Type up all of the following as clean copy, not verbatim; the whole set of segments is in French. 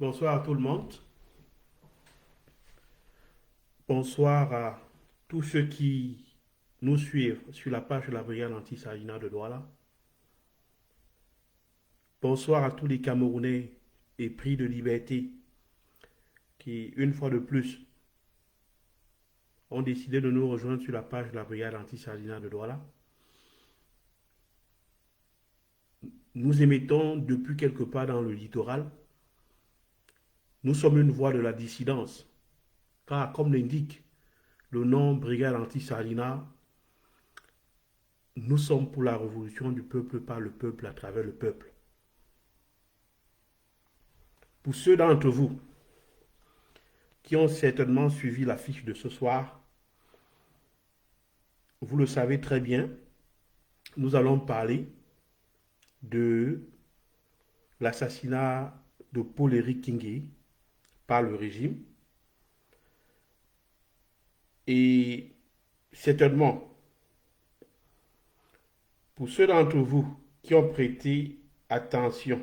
Bonsoir à tout le monde. Bonsoir à tous ceux qui nous suivent sur la page de la brigade anti-Salina de Douala. Bonsoir à tous les Camerounais épris de liberté qui, une fois de plus, ont décidé de nous rejoindre sur la page de la brigade anti-Salina de Douala. Nous émettons depuis quelque part dans le littoral. Nous sommes une voix de la dissidence, car comme l'indique le nom brigade anti-Salina, nous sommes pour la révolution du peuple par le peuple à travers le peuple. Pour ceux d'entre vous qui ont certainement suivi l'affiche de ce soir, vous le savez très bien, nous allons parler de l'assassinat de Paul-Éric Kingé par le régime. Et certainement, pour ceux d'entre vous qui ont prêté attention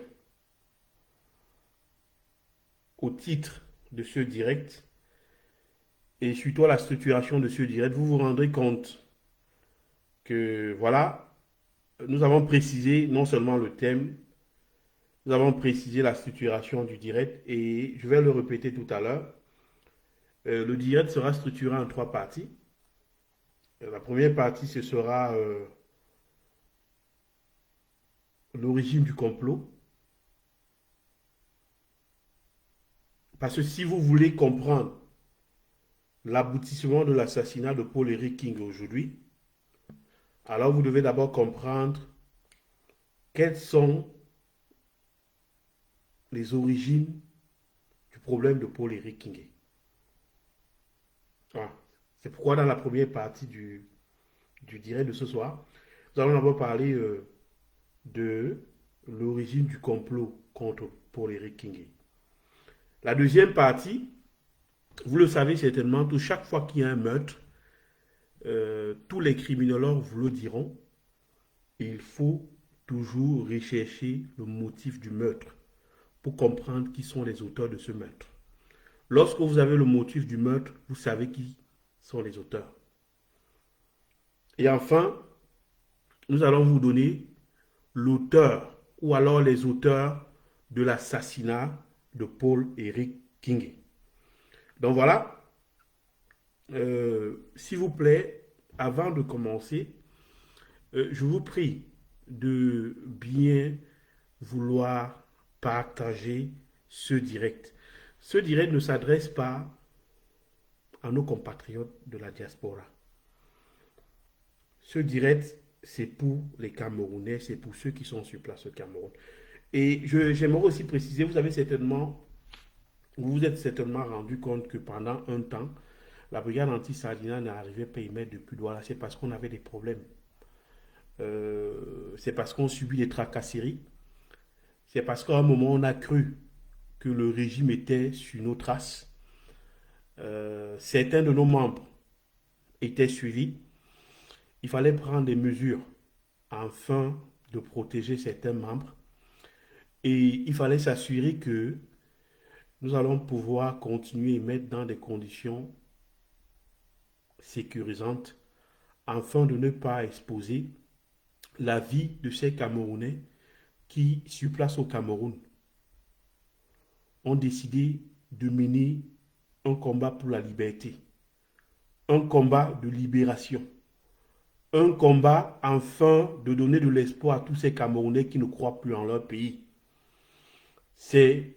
au titre de ce direct et surtout à la structuration de ce direct, vous vous rendrez compte que voilà, nous avons précisé non seulement le thème, nous avons précisé la structuration du direct et je vais le répéter tout à l'heure. Le direct sera structuré en trois parties. La première partie, ce sera l'origine du complot. Parce que si vous voulez comprendre l'aboutissement de l'assassinat de Paul-Éric King aujourd'hui, alors vous devez d'abord comprendre quelles sont les origines du problème de Paul-Éric King. Voilà. C'est pourquoi dans la première partie du direct de ce soir, nous allons d'abord parler de l'origine du complot contre Paul-Éric King. La deuxième partie, vous le savez certainement, chaque fois qu'il y a un meurtre, tous les criminologues vous le diront, il faut toujours rechercher le motif du meurtre pour comprendre qui sont les auteurs de ce meurtre. Lorsque vous avez le motif du meurtre, vous savez qui sont les auteurs. Et enfin, nous allons vous donner l'auteur ou alors les auteurs de l'assassinat de Paul-Éric King. Donc voilà, s'il vous plaît, avant de commencer, je vous prie de bien vouloir partager ce direct. Ce direct ne s'adresse pas à nos compatriotes de la diaspora. Ce direct, c'est pour les Camerounais, c'est pour ceux qui sont sur place au Cameroun. Et j'aimerais aussi préciser, vous vous êtes certainement rendu compte que pendant un temps, la brigade anti-Sardina n'arrivait pas à y mettre depuis Douala. C'est parce qu'on avait des problèmes. C'est parce qu'on subit des tracasseries. C'est parce qu'à un moment, on a cru que le régime était sur nos traces. Certains de nos membres étaient suivis. Il fallait prendre des mesures afin de protéger certains membres. Et il fallait s'assurer que nous allons pouvoir continuer à mettre dans des conditions sécurisantes afin de ne pas exposer la vie de ces Camerounais qui, sur place au Cameroun, ont décidé de mener un combat pour la liberté, un combat de libération, un combat afin de donner de l'espoir à tous ces Camerounais qui ne croient plus en leur pays. C'est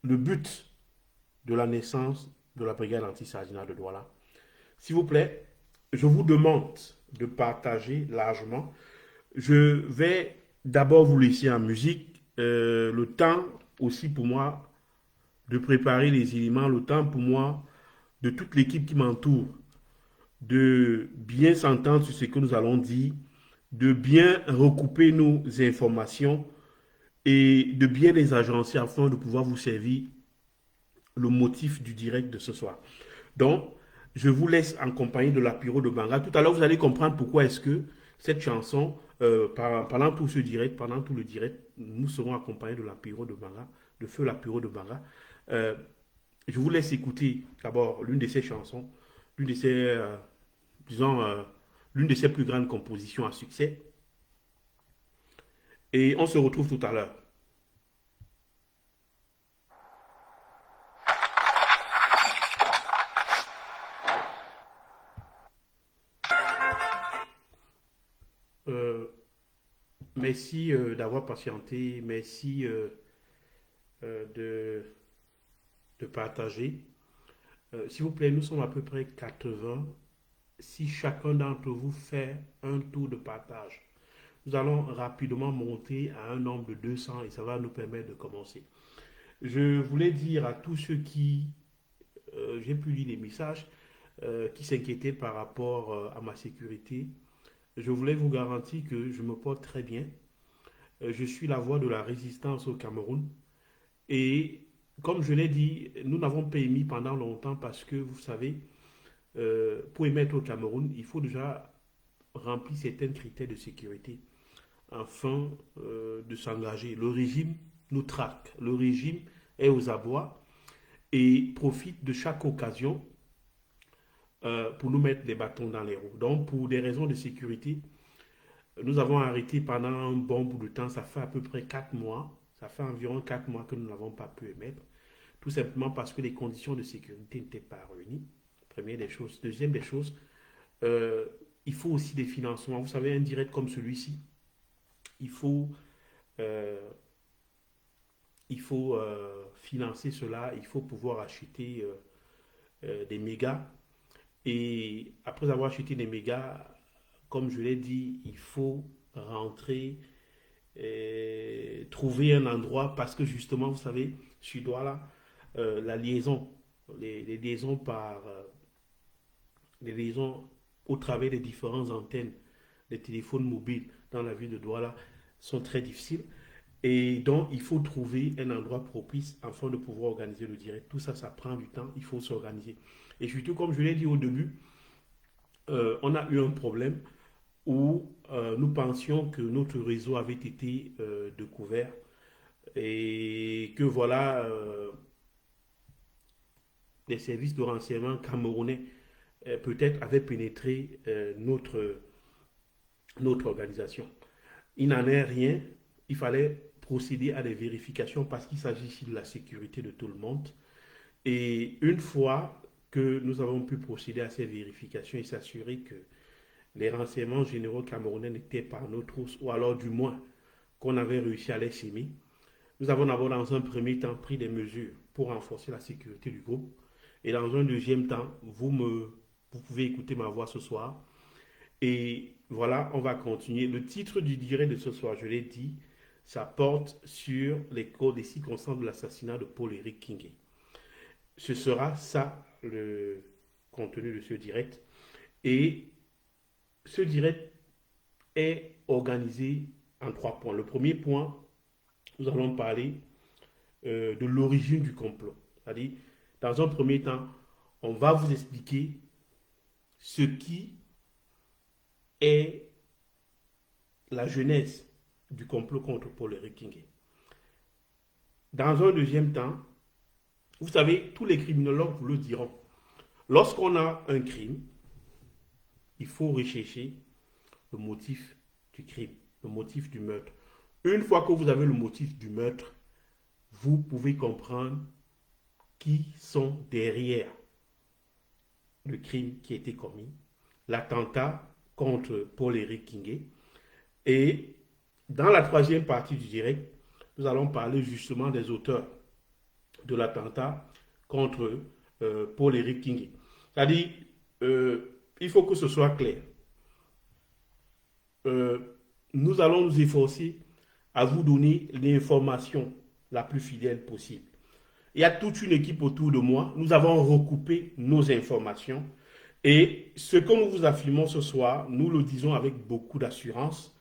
le but de la naissance de la brigade anti-Sardina de Douala. S'il vous plaît, je vous demande de partager largement. Je vais d'abord vous laisser en musique le temps aussi pour moi de préparer les éléments, le temps pour moi de toute l'équipe qui m'entoure de bien s'entendre sur ce que nous allons dire, de bien recouper nos informations et de bien les agencer afin de pouvoir vous servir le motif du direct de ce soir. Donc, je vous laisse en compagnie de l'apéro de Banga. Tout à l'heure, vous allez comprendre pourquoi est-ce que cette chanson, pendant tout ce direct, pendant tout le direct, nous serons accompagnés de l'apéro de Banga. de Feu Lapuro de Banga. Euh, je vous laisse écouter d'abord l'une de ses chansons, l'une de ses, disons, l'une de ses plus grandes compositions à succès. Et on se retrouve tout à l'heure. Euh, merci d'avoir patienté, merci de, de partager. S'il vous plaît, nous sommes à peu près 80. Si chacun d'entre vous fait un tour de partage, nous allons rapidement monter à un nombre de 200 et ça va nous permettre de commencer. Je voulais dire à tous ceux qui, j'ai pu lire des messages, qui s'inquiétaient par rapport à ma sécurité, je voulais vous garantir que je me porte très bien. Je suis la voix de la résistance au Cameroun. Et comme je l'ai dit, nous n'avons pas émis pendant longtemps parce que, vous savez, pour émettre au Cameroun, il faut déjà remplir certains critères de sécurité afin de s'engager. Le régime nous traque. Le régime est aux abois et profite de chaque occasion pour nous mettre des bâtons dans les roues. Donc, pour des raisons de sécurité, nous avons arrêté pendant un bon bout de temps. Ça fait à peu près 4 mois. Ça fait environ 4 mois que nous n'avons pas pu émettre. Tout simplement parce que les conditions de sécurité n'étaient pas réunies. Première des choses. Deuxième des choses, euh, il faut aussi des financements. Vous savez, un direct comme celui-ci, il faut, euh, financer cela. Il faut pouvoir acheter des mégas. Et après avoir acheté des mégas, comme je l'ai dit, il faut rentrer, trouver un endroit parce que justement, vous savez, sur Douala, la liaison, les liaisons les liaisons au travers des différentes antennes des téléphones mobiles dans la ville de Douala sont très difficiles. Et donc, il faut trouver un endroit propice afin de pouvoir organiser le direct. Tout ça, ça prend du temps, il faut s'organiser. Et surtout, comme je l'ai dit au début, on a eu un problème où nous pensions que notre réseau avait été découvert et que voilà, les services de renseignement camerounais peut-être avaient pénétré notre organisation. Il n'en est rien. Il fallait procéder à des vérifications parce qu'il s'agit ici de la sécurité de tout le monde. Et une fois que nous avons pu procéder à ces vérifications et s'assurer que les renseignements généraux camerounais n'étaient pas nos trousses, ou alors du moins qu'on avait réussi à les semer, nous avons d'abord dans un premier temps pris des mesures pour renforcer la sécurité du groupe. Et dans un deuxième temps, vous pouvez écouter ma voix ce soir. Et voilà, on va continuer. Le titre du direct de ce soir, je l'ai dit, ça porte sur les codes et circonstances de l'assassinat de Paul-Éric Kingé. Ce sera ça le contenu de ce direct. Et ce direct est organisé en 3 points. Le premier point, nous allons parler de l'origine du complot. C'est-à-dire, dans un premier temps, on va vous expliquer ce qui est la genèse du complot contre Paul-Éric Kingé. Dans un deuxième temps, vous savez, tous les criminologues vous le diront. Lorsqu'on a un crime, il faut rechercher le motif du crime, le motif du meurtre. Une fois que vous avez le motif du meurtre, vous pouvez comprendre qui sont derrière le crime qui a été commis, l'attentat contre Paul-Éric Kingé. Et dans la troisième partie du direct, nous allons parler justement des auteurs de l'attentat contre Paul-Éric Kingé. C'est-à-dire, il faut que ce soit clair. Euh, nous allons nous efforcer à vous donner l'information la plus fidèle possible. Il y a toute une équipe autour de moi. Nous avons recoupé nos informations. Et ce que nous vous affirmons ce soir, nous le disons avec beaucoup d'assurance.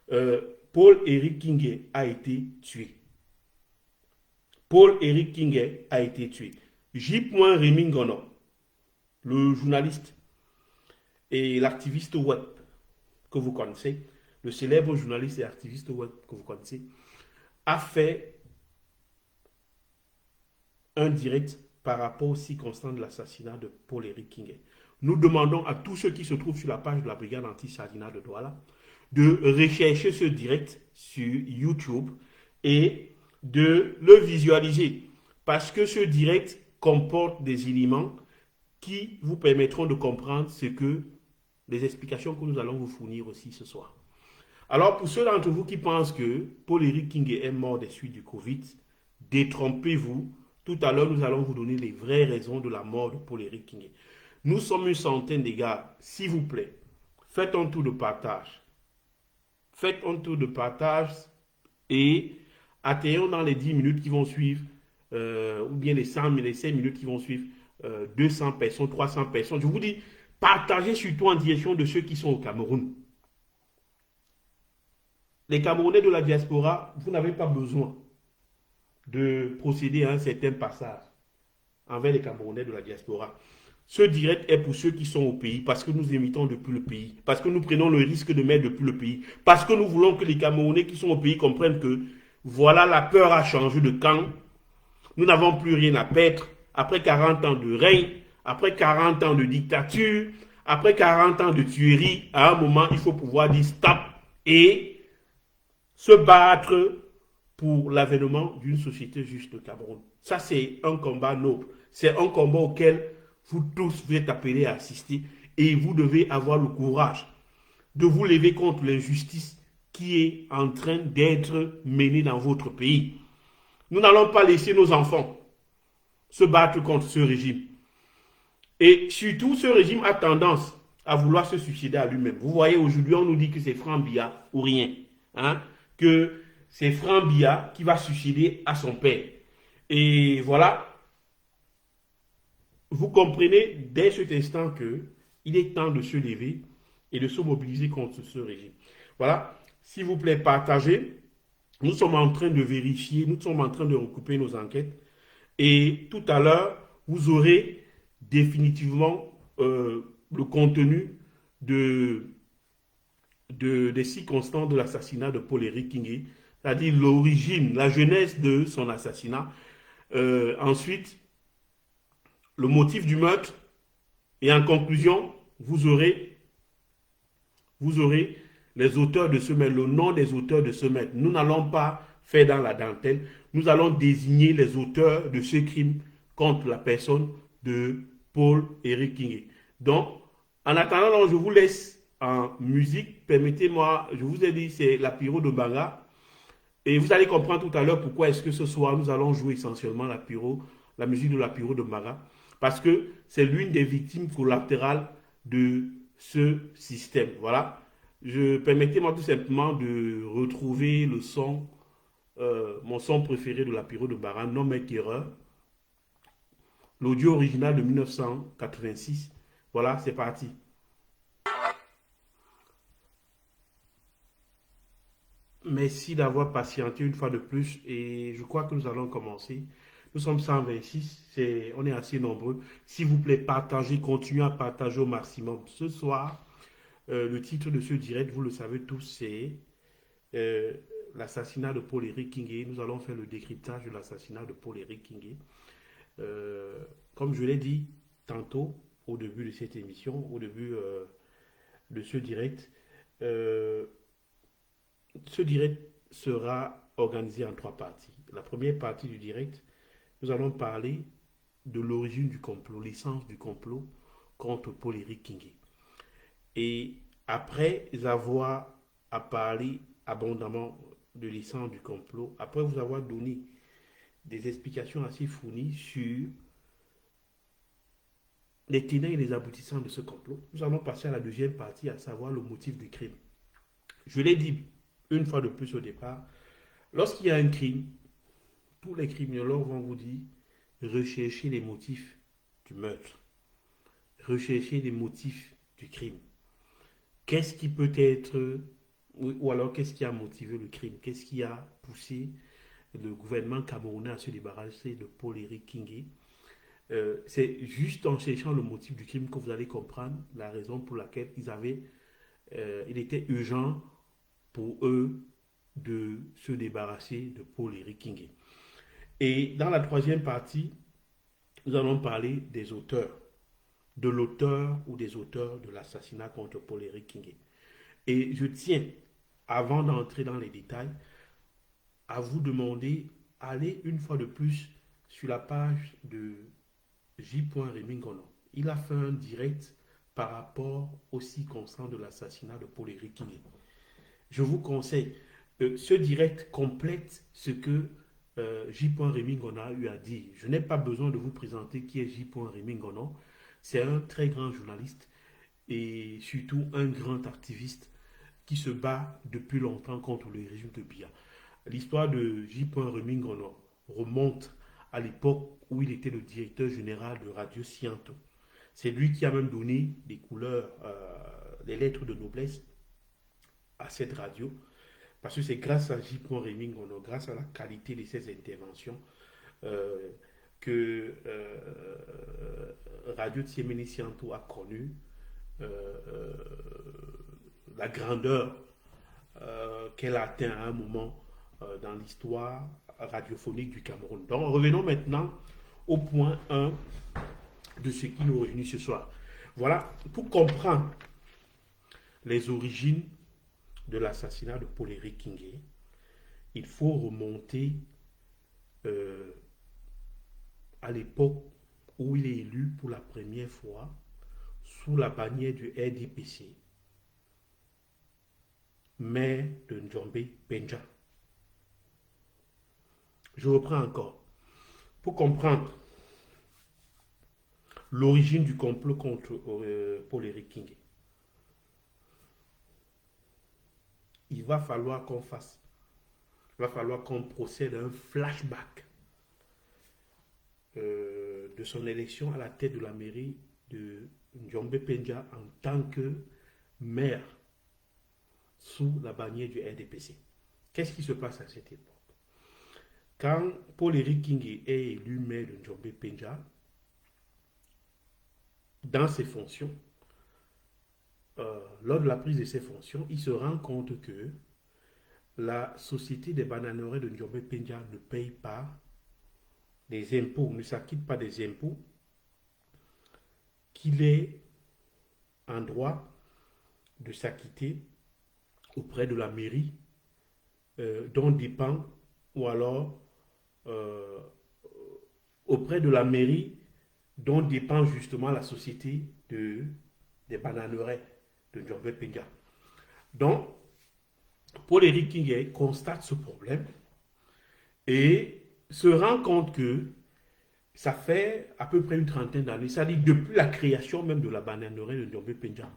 Paul-Éric Kingé a été tué. Paul-Éric Kingé a été tué. J. Rémy Ngono, le journaliste et l'activiste web que vous connaissez, le célèbre journaliste et activiste web que vous connaissez, a fait un direct par rapport aux circonstances de l'assassinat de Paul-Éric Kingé. Nous demandons à tous ceux qui se trouvent sur la page de la brigade anti-Sardinat de Douala de rechercher ce direct sur YouTube et de le visualiser parce que ce direct comporte des éléments qui vous permettront de comprendre ce que les explications que nous allons vous fournir aussi ce soir. Alors, pour ceux d'entre vous qui pensent que Paul-Éric Kingé est mort des suites du Covid, détrompez-vous. Tout à l'heure, nous allons vous donner les vraies raisons de la mort de Paul-Éric Kingé. Nous sommes une centaine de gars. S'il vous plaît, faites un tour de partage. Faites un tour de partage et atteignons dans les 10 minutes qui vont suivre, ou bien les 5 minutes qui vont suivre, 200 personnes, 300 personnes. Je vous dis, partagez surtout en direction de ceux qui sont au Cameroun. Les Camerounais de la diaspora, vous n'avez pas besoin de procéder à un certain passage envers les Camerounais de la diaspora. Ce direct est pour ceux qui sont au pays, parce que nous imitons depuis le pays, parce que nous prenons le risque de mettre depuis le pays, parce que nous voulons que les Camerounais qui sont au pays comprennent que voilà, la peur a changé de camp. Nous n'avons plus rien à perdre. Après 40 ans de règne, après 40 ans de dictature, après 40 ans de tuerie, à un moment, il faut pouvoir dire stop et se battre pour l'avènement d'une société juste au Cameroun. Ça, c'est un combat noble. C'est un combat auquel vous tous vous êtes appelés à assister et vous devez avoir le courage de vous lever contre l'injustice qui est en train d'être menée dans votre pays. Nous n'allons pas laisser nos enfants se battre contre ce régime. Et surtout, ce régime a tendance à vouloir se suicider à lui-même. Vous voyez, aujourd'hui, on nous dit que c'est Franck Biya ou rien. Hein? Que c'est Franck Biya qui va suicider à son père. Et voilà, vous comprenez dès cet instant qu'il est temps de se lever et de se mobiliser contre ce régime. Voilà, s'il vous plaît, partagez. Nous sommes en train de vérifier, nous sommes en train de recouper nos enquêtes. Et tout à l'heure, vous aurez définitivement le contenu des circonstances de l'assassinat de Paul-Éric Kingé, c'est-à-dire l'origine, la genèse de son assassinat. Ensuite, le motif du meurtre. Et en conclusion, vous aurez les auteurs de ce meurtre, le nom des auteurs de ce meurtre. Nous n'allons pas faire dans la dentelle. Nous allons désigner les auteurs de ce crime contre la personne de Paul-Éric Kingé. Donc, en attendant, je vous laisse en musique. Permettez-moi, je vous ai dit, c'est l'apéro de Banga. Et vous allez comprendre tout à l'heure pourquoi est-ce que ce soir, nous allons jouer essentiellement la musique de l'apéro de Banga. Parce que c'est l'une des victimes collatérales de ce système. Voilà. Permettez-moi tout simplement de retrouver le son, mon son préféré de l'apéro de Banga, Non mais Terreur. L'audio original de 1986. Voilà, c'est parti. Merci d'avoir patienté une fois de plus et je crois que nous allons commencer. Nous sommes 126, on est assez nombreux. S'il vous plaît, partagez, continuez à partager au maximum. Ce soir, le titre de ce direct, vous le savez tous, c'est euh, l'assassinat de Paul-Éric Kingé. Nous allons faire le décryptage de l'assassinat de Paul-Éric Kingé. Comme je l'ai dit tantôt au début de cette émission, au début de ce direct, ce direct sera organisé en 3 parties. La première partie du direct, nous allons parler de l'origine du complot, l'essence du complot contre Paul-Éric Kingé. Et après avoir à parler abondamment de l'essence du complot, après vous avoir donné des explications assez fournies sur les tenants et les aboutissants de ce complot, nous allons passer à la deuxième partie, à savoir le motif du crime. Je l'ai dit une fois de plus au départ, lorsqu'il y a un crime, tous les criminologues vont vous dire recherchez les motifs du meurtre, recherchez les motifs du crime. Qu'est-ce qui peut être, ou alors qu'est-ce qui a motivé le crime? Qu'est-ce qui a poussé le gouvernement camerounais à se débarrasser de Paul-Éric Kingé? C'est juste en cherchant le motif du crime que vous allez comprendre la raison pour laquelle il était urgent pour eux de se débarrasser de Paul-Éric Kingé. Et dans la troisième partie, nous allons parler des auteurs, de l'auteur ou des auteurs de l'assassinat contre Paul-Éric Kingé. Et je tiens, avant d'entrer dans les détails, à vous demander, allez une fois de plus sur la page de J. Rémy Ngonon. Il a fait un direct par rapport aux circonstances de l'assassinat de Paul-Éric Kingé. Je vous conseille, ce direct complète ce que J. Rémy Ngonon a eu à dire. Je n'ai pas besoin de vous présenter qui est J. Rémy Ngonon. C'est un très grand journaliste et surtout un grand activiste qui se bat depuis longtemps contre le régime de Biya. L'histoire de J. Rémy Ngonon remonte à l'époque où il était le directeur général de Radio Sciento. C'est lui qui a même donné des couleurs, les lettres de noblesse à cette radio, parce que c'est grâce à J. Rémy Ngonon, grâce à la qualité de ses interventions, que Radio Tsiemeni Sciento a connu la grandeur qu'elle a atteint à un moment dans l'histoire radiophonique du Cameroun. Donc revenons maintenant au point 1 de ce qui nous réunit ce soir. Voilà, pour comprendre les origines de l'assassinat de Paul-Éric Kingé, il faut remonter à l'époque où il est élu pour la première fois sous la bannière du RDPC, maire de Njombe Penja. Je reprends encore. Pour comprendre l'origine du complot contre Paul-Éric Kingé, il va falloir qu'on procède à un flashback de son élection à la tête de la mairie de Njombe Penja en tant que maire sous la bannière du RDPC. Qu'est-ce qui se passe à cette époque? Quand Paul-Éric Kingé est élu maire de Njombe Penja, dans ses fonctions, lors de la prise de ses fonctions, il se rend compte que la société des bananeraies de Njombe Penja ne paye pas des impôts, ne s'acquitte pas des impôts qu'il est en droit de s'acquitter auprès de la mairie dont dépend, ou alors auprès de la mairie dont dépend justement la société des bananeraies de Njombe Penja. Donc, Paul-Éric Kingé constate ce problème et se rend compte que ça fait à peu près une trentaine d'années, c'est-à-dire depuis la création même de la bananerie de Njombe Penja,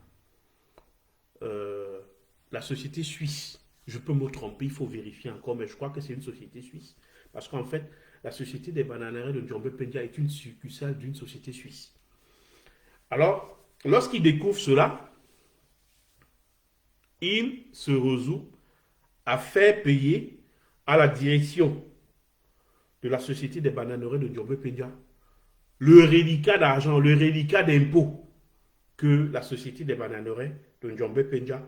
la société suisse, je peux me tromper, il faut vérifier encore, mais je crois que c'est une société suisse, parce qu'en fait, la société des bananeries de Njombe Penja est une succursale d'une société suisse. Alors, lorsqu'il découvre cela, il se résout à faire payer à la direction de la société des bananeries de Njombe Penja le reliquat d'argent, le reliquat d'impôt que la société des bananeries de Njombe Penja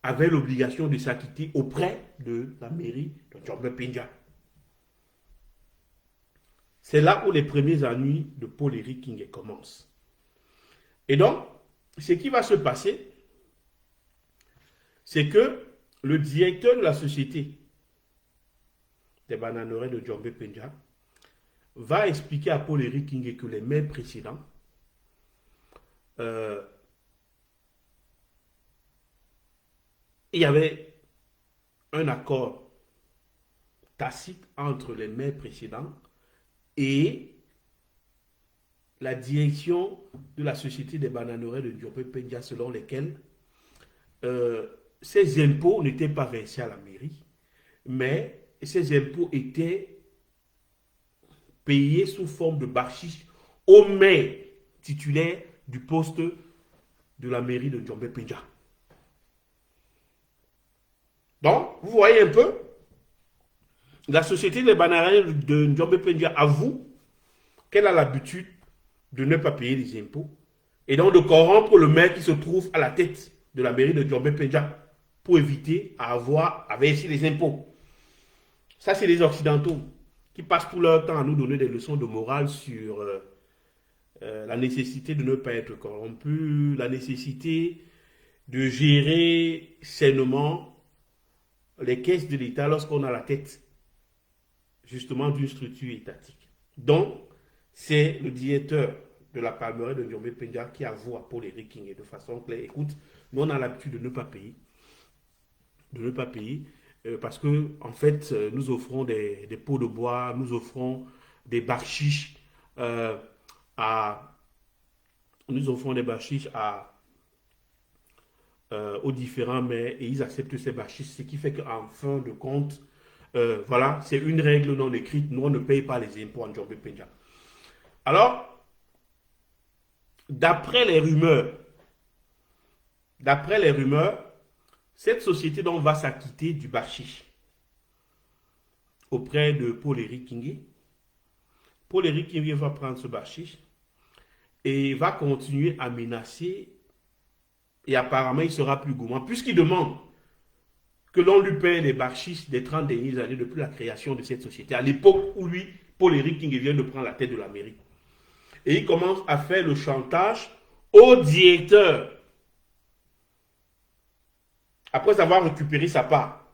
avait l'obligation de s'acquitter auprès de la mairie de Njombe Penja. C'est là où les premiers ennuis de Paul-Éric Kingé commencent. Et donc, ce qui va se passer, c'est que le directeur de la société des bananeraies de Njombe Penja va expliquer à Paul-Éric Kingé que les maires précédents il y avait un accord tacite entre les maires précédents et la direction de la société des bananeraies de Njombe Penja, selon lesquels ces impôts n'étaient pas versés à la mairie, mais ces impôts étaient payés sous forme de bakshish au maire titulaire du poste de la mairie de Njombe Penja. Donc, vous voyez un peu, la société des bananeraies de Njombe Penja avoue qu'elle a l'habitude de ne pas payer les impôts et donc de corrompre le maire qui se trouve à la tête de la mairie de Njombe Penja pour éviter à verser les impôts. Ça, c'est les Occidentaux qui passent tout leur temps à nous donner des leçons de morale sur la nécessité de ne pas être corrompu, la nécessité de gérer sainement les caisses de l'État lorsqu'on a la tête justement d'une structure étatique. Donc, c'est le directeur de la Palmeraie de Ndiombe Penja qui avoue à Paul-Éric Kingé de façon claire, écoute, nous on a l'habitude de ne pas payer, parce que en fait, nous offrons des pots de bois, nous offrons des barchiches à nous offrons des barchiches aux différents maires et ils acceptent ces barchiches, ce qui fait qu'en fin de compte, voilà, c'est une règle non écrite, nous on ne paye pas les impôts en Ndiombe Penja. Alors, d'après les rumeurs, cette société donc va s'acquitter du barchiche auprès de Paul-Éric Kingé. Paul-Éric Kingé va prendre ce barchiche et va continuer à menacer et apparemment il sera plus gourmand puisqu'il demande que l'on lui paye les barchiches des 30 dernières années depuis la création de cette société, à l'époque où lui, Paul-Éric Kingé vient de prendre la tête de la mairie. Et il commence à faire le chantage au directeur après avoir récupéré sa part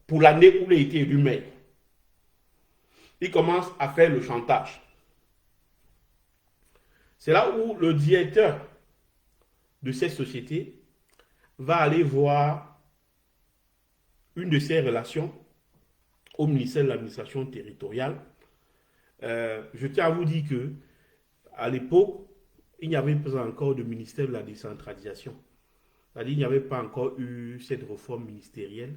pour l'année où il a été élu maire. Il commence à faire le chantage. C'est là où le directeur de cette société va aller voir une de ses relations au ministère de l'administration territoriale. Je tiens à vous dire que à l'époque, il n'y avait pas encore de ministère de la décentralisation. C'est-à-dire qu'il n'y avait pas encore eu cette réforme ministérielle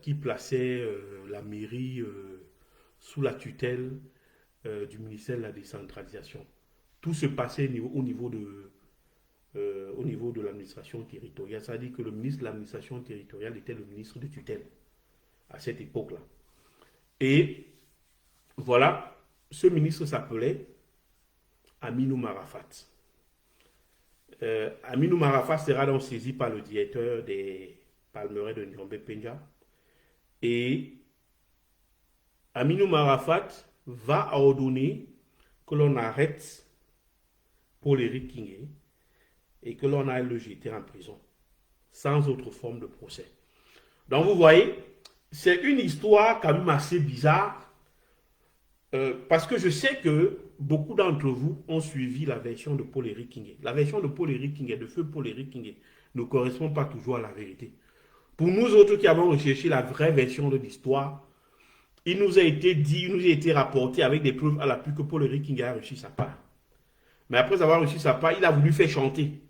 qui plaçait la mairie sous la tutelle du ministère de la décentralisation. Tout se passait au niveau de l'administration territoriale. C'est-à-dire que le ministre de l'administration territoriale était le ministre de tutelle à cette époque-là. Et voilà, ce ministre s'appelait Aminou Marafat. Aminou Marafat sera donc saisi par le directeur des Palmeraie de Ndiombe Penja. Et Aminou Marafat va ordonner que l'on arrête Paul-Éric Kingé et que l'on aille le jeter en prison, sans autre forme de procès. Donc vous voyez, c'est une histoire quand même assez bizarre, parce que je sais que beaucoup d'entre vous ont suivi la version de Paul-Éric Kingé. La version de Paul-Éric Kingé, de feu Paul-Éric Kingé, ne correspond pas toujours à la vérité. Pour nous autres qui avons recherché la vraie version de l'histoire, il nous a été dit, il nous a été rapporté avec des preuves à l'appui que Paul-Éric Kingé a reçu sa part. Mais après avoir reçu sa part, il a voulu faire chanter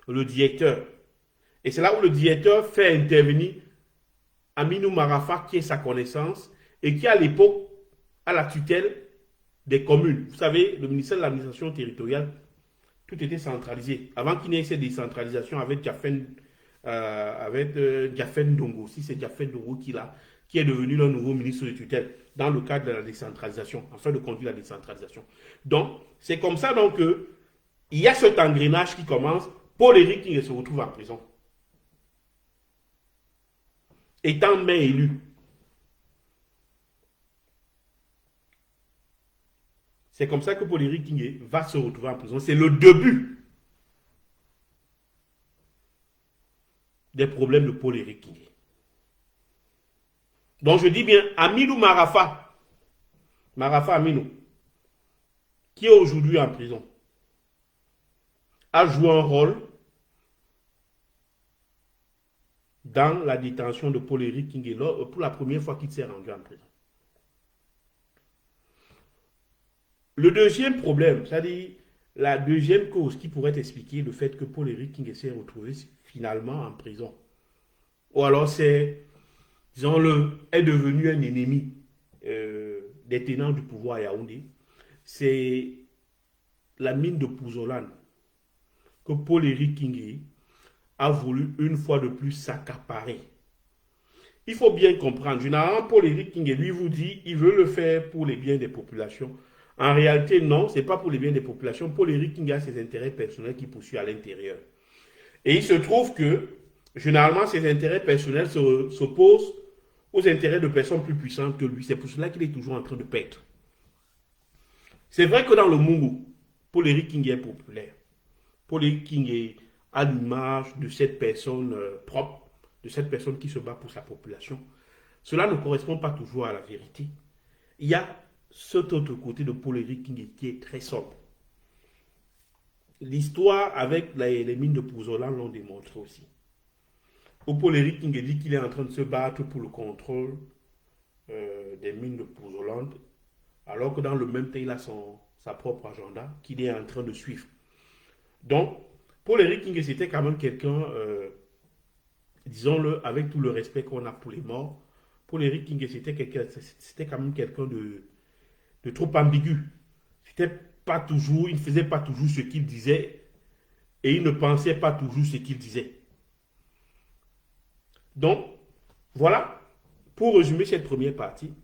le directeur. Et c'est là où le directeur fait intervenir Aminou Marafat, qui est sa connaissance, et qui à l'époque a la tutelle des communes. Vous savez, le ministère de l'administration territoriale, tout était centralisé. Avant qu'il n'y ait cette décentralisation avec Diafen Ndongo, si c'est Diafen Ndongo qui est devenu le nouveau ministre de tutelle dans le cadre de la décentralisation, afin de conduire la décentralisation. Donc, c'est comme ça donc il y a cet engrenage qui commence. Paul-Éric Kingé se retrouve en prison. Étant maire élu. C'est comme ça que Paul-Éric Kingé va se retrouver en prison. C'est le début des problèmes de Paul-Éric Kingé. Donc je dis bien Aminou Marafat Aminou, qui est aujourd'hui en prison, a joué un rôle dans la détention de Paul-Éric Kingé pour la première fois qu'il s'est rendu en prison. Le deuxième problème, c'est-à-dire la deuxième cause qui pourrait expliquer le fait que Paul-Éric Kingé s'est retrouvé finalement en prison, ou alors c'est, disons-le, est devenu un ennemi des tenants du pouvoir à Yaoundé, c'est la mine de Pouzolan que Paul-Éric Kingé a voulu une fois de plus s'accaparer. Il faut bien comprendre, généralement Paul-Éric Kingé, lui vous dit, il veut le faire pour les biens des populations. En réalité, non, ce n'est pas pour les biens des populations. Paul-Éric Kingé a ses intérêts personnels qu'il poursuit à l'intérieur. Et il se trouve que, généralement, ces intérêts personnels s'opposent aux intérêts de personnes plus puissantes que lui. C'est pour cela qu'il est toujours en train de perdre. C'est vrai que dans le Mungu, Paul-Éric King est populaire. Paul-Éric King est à l'image de cette personne propre, de cette personne qui se bat pour sa population. Cela ne correspond pas toujours à la vérité. Il y a cet autre côté de Paul-Éric King qui est très sombre. L'histoire avec les mines de Pouzolan l'ont démontré aussi. Paul-Éric King dit qu'il est en train de se battre pour le contrôle des mines de Pouzolan, alors que dans le même temps, il a sa propre agenda qu'il est en train de suivre. Donc, Paul-Éric King, c'était quand même quelqu'un, disons-le, avec tout le respect qu'on a pour les morts, Paul-Éric King, c'était quand même quelqu'un de trop ambigu. C'était pas toujours, il ne faisait pas toujours ce qu'il disait et il ne pensait pas toujours ce qu'il disait. Donc, voilà, pour résumer cette première partie,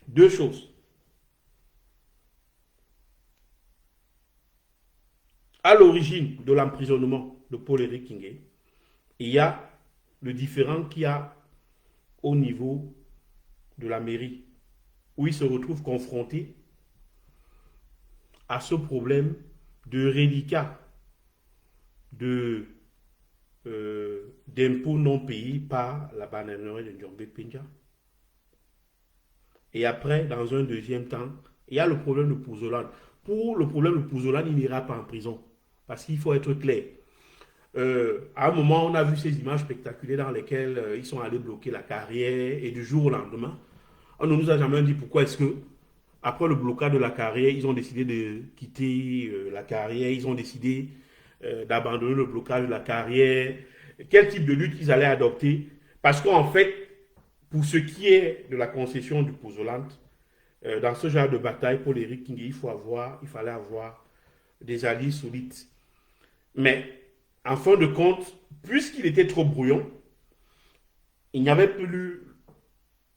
deux choses. À l'origine de l'emprisonnement de Paul-Éric King, il y a le différend qu'il y a au niveau de la mairie, où il se retrouve confronté à ce problème de reliquat d'impôts non payés par la bananerie de Ndiombe-Pinja. Et après, dans un deuxième temps, il y a le problème de Pouzolan. Pour le problème de Pouzolan, il n'ira pas en prison. Parce qu'il faut être clair. À un moment, on a vu ces images spectaculaires dans lesquelles ils sont allés bloquer la carrière et du jour au lendemain, on ne nous a jamais dit pourquoi est-ce que, après le blocage de la carrière, ils ont décidé de quitter la carrière, ils ont décidé d'abandonner le blocage de la carrière, quel type de lutte ils allaient adopter. Parce qu'en fait, pour ce qui est de la concession du Pouzolan, dans ce genre de bataille, pour Éric King, il fallait avoir des alliés solides. Mais, en fin de compte, puisqu'il était trop brouillon, il n'y avait plus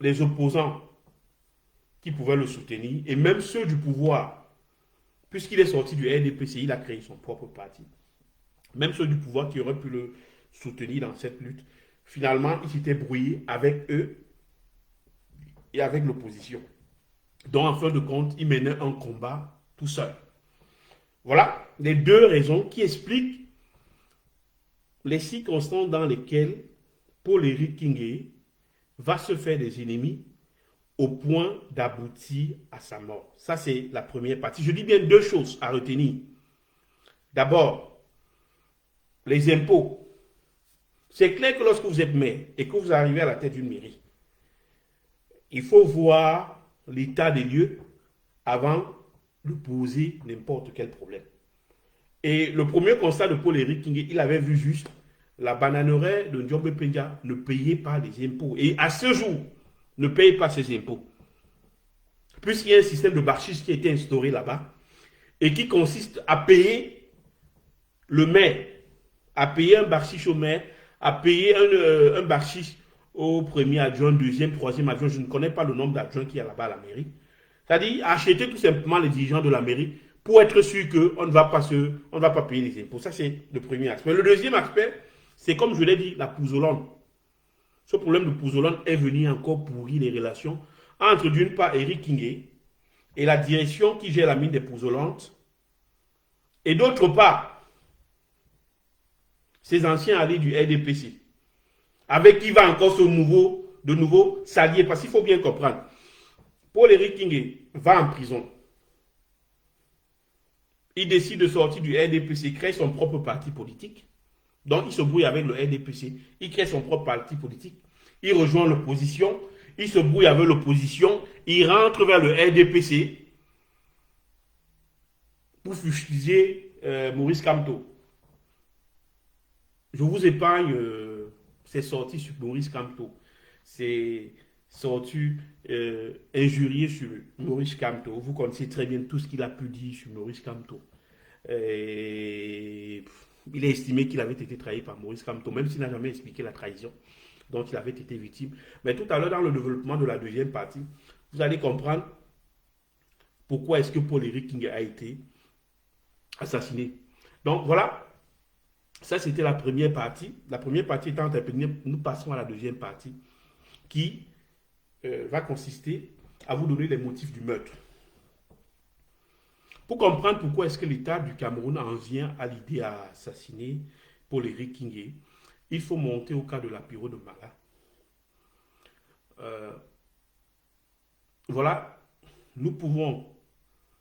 les opposants qui pouvaient le soutenir, et même ceux du pouvoir, puisqu'il est sorti du RDPC, il a créé son propre parti. Même ceux du pouvoir qui auraient pu le soutenir dans cette lutte, finalement, il s'était brouillé avec eux et avec l'opposition. Donc, en fin de compte, il menait un combat tout seul. Voilà les deux raisons qui expliquent les circonstances dans lesquelles Paul-Éric King va se faire des ennemis au point d'aboutir à sa mort. Ça, c'est la première partie. Je dis bien deux choses à retenir. D'abord, les impôts. C'est clair que lorsque vous êtes maire et que vous arrivez à la tête d'une mairie, il faut voir l'état des lieux avant de poser n'importe quel problème. Et le premier constat de Paul-Éric King, il avait vu juste la bananerie de Ndiombe-Pinja ne payait pas les impôts. Et à ce jour, ne paye pas ses impôts. Puisqu'il y a un système de barchis qui a été instauré là-bas et qui consiste à payer le maire, à payer un barchis au maire, à payer un barchis au premier adjoint, deuxième, troisième adjoint. Je ne connais pas le nombre d'adjoints qu'il y a là-bas à la mairie. C'est-à-dire acheter tout simplement les dirigeants de la mairie pour être sûr qu'on ne va pas payer les impôts. Ça, c'est le premier aspect. Le deuxième aspect, c'est comme je l'ai dit, la Pouzolan. Ce problème de Pouzolan est venu encore pourrir les relations entre d'une part Éric King et la direction qui gère la mine des Pouzolan, et d'autre part ses anciens alliés du RDPC, avec qui va encore de nouveau s'allier, parce qu'il faut bien comprendre. Paul-Éric King va en prison. Il décide de sortir du RDPC, crée son propre parti politique. Donc, il se brouille avec le RDPC. Il crée son propre parti politique. Il rejoint l'opposition. Il se brouille avec l'opposition. Il rentre vers le RDPC pour fustiger Maurice Kamto. Je vous épargne ces sorties sur Maurice Kamto. Ces sorties injuriées sur Maurice Kamto. Vous connaissez très bien tout ce qu'il a pu dire sur Maurice Kamto. Il a estimé qu'il avait été trahi par Maurice Kamto, même s'il n'a jamais expliqué la trahison dont il avait été victime. Mais tout à l'heure, dans le développement de la deuxième partie, vous allez comprendre pourquoi est-ce que Paul-Éric King a été assassiné. Donc voilà, ça c'était la première partie. La première partie étant terminée, nous passons à la deuxième partie. qui va consister à vous donner les motifs du meurtre. Pour comprendre pourquoi est-ce que l'État du Cameroun en vient à l'idée à assassiner Paul-Éric Kingé, il faut monter au cas de la pyro de Mala. Voilà, nous pouvons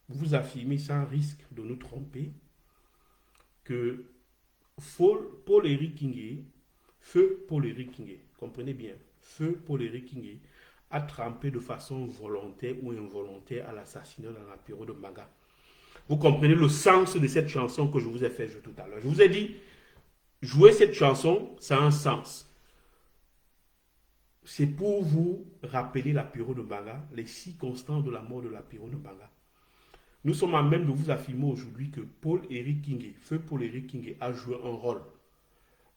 vous affirmer sans risque de nous tromper que Paul-Éric Kingé, feu Paul-Éric Kingé, comprenez bien, feu Paul-Éric Kingé a trempé de façon volontaire ou involontaire à l'assassinat dans la pyro de Maga. Vous comprenez le sens de cette chanson que je vous ai fait jouer tout à l'heure. Je vous ai dit, jouer cette chanson, ça a un sens. C'est pour vous rappeler la pyro de Maga, les circonstances de la mort de la pyro de Maga. Nous sommes à même de vous affirmer aujourd'hui que Paul-Éric Kingé, feu Paul-Éric Kingé, a joué un rôle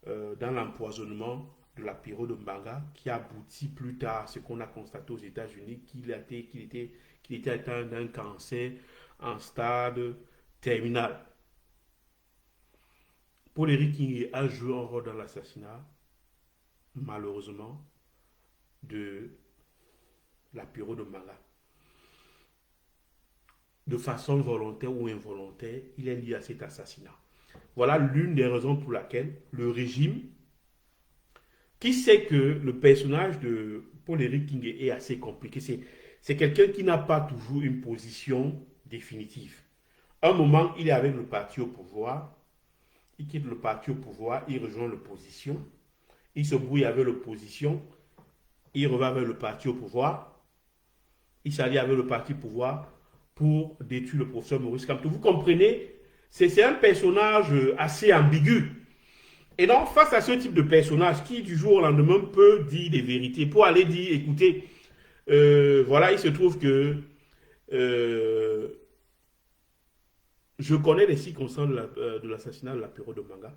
dans l'empoisonnement de la pyro de Mbanga, qui aboutit plus tard à ce qu'on a constaté aux États-Unis, qu'il était atteint d'un cancer en stade terminal. Paul-Éric Kingé a joué un rôle dans l'assassinat, malheureusement, de la pyro de Mbanga. De façon volontaire ou involontaire, il est lié à cet assassinat. Voilà l'une des raisons pour laquelle le régime, qui sait que le personnage de Paul-Éric Kingé est assez compliqué, c'est quelqu'un qui n'a pas toujours une position définitive. À un moment, il est avec le parti au pouvoir, il quitte le parti au pouvoir, il rejoint l'opposition, il se brouille avec l'opposition, il revient vers le parti au pouvoir, il s'allie avec le parti au pouvoir pour détruire le professeur Maurice Kamto. Vous comprenez, c'est un personnage assez ambigu. Et donc, face à ce type de personnage qui, du jour au lendemain, peut dire des vérités, pour aller dire, écoutez, voilà, il se trouve que je connais les circonstances de l'assassinat de la pyro de Mbanga.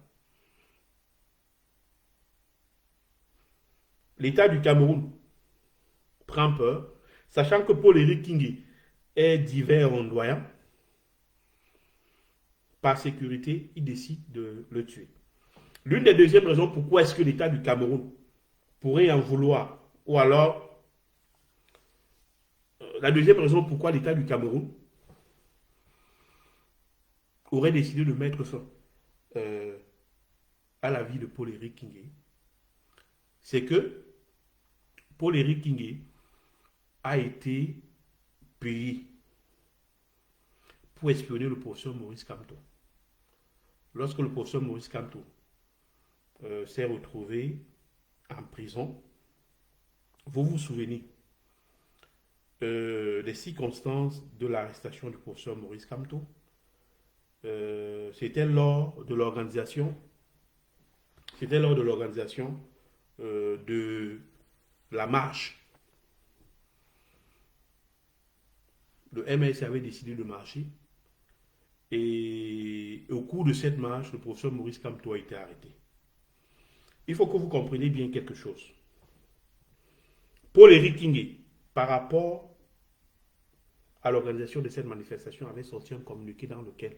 L'État du Cameroun prend peur, sachant que Paul-Éric Kingé est divers ondoyant. Par sécurité, il décide de le tuer. L'une des deuxièmes raisons pourquoi est-ce que l'État du Cameroun pourrait en vouloir, ou alors la deuxième raison pourquoi l'État du Cameroun aurait décidé de mettre fin à la vie de Paul-Éric Kingé, c'est que Paul-Éric Kingé a été payé pour espionner le professeur Maurice Kamto. Lorsque le professeur Maurice Kamto s'est retrouvé en prison, vous vous souvenez des circonstances de l'arrestation du professeur Maurice Kamto. C'était lors de l'organisation de la marche. Le MS avait décidé de marcher et au cours de cette marche, le professeur Maurice Kamto a été arrêté. Il faut que vous compreniez bien quelque chose. Paul-Éric Kingé, par rapport à l'organisation de cette manifestation, avait sorti un communiqué dans lequel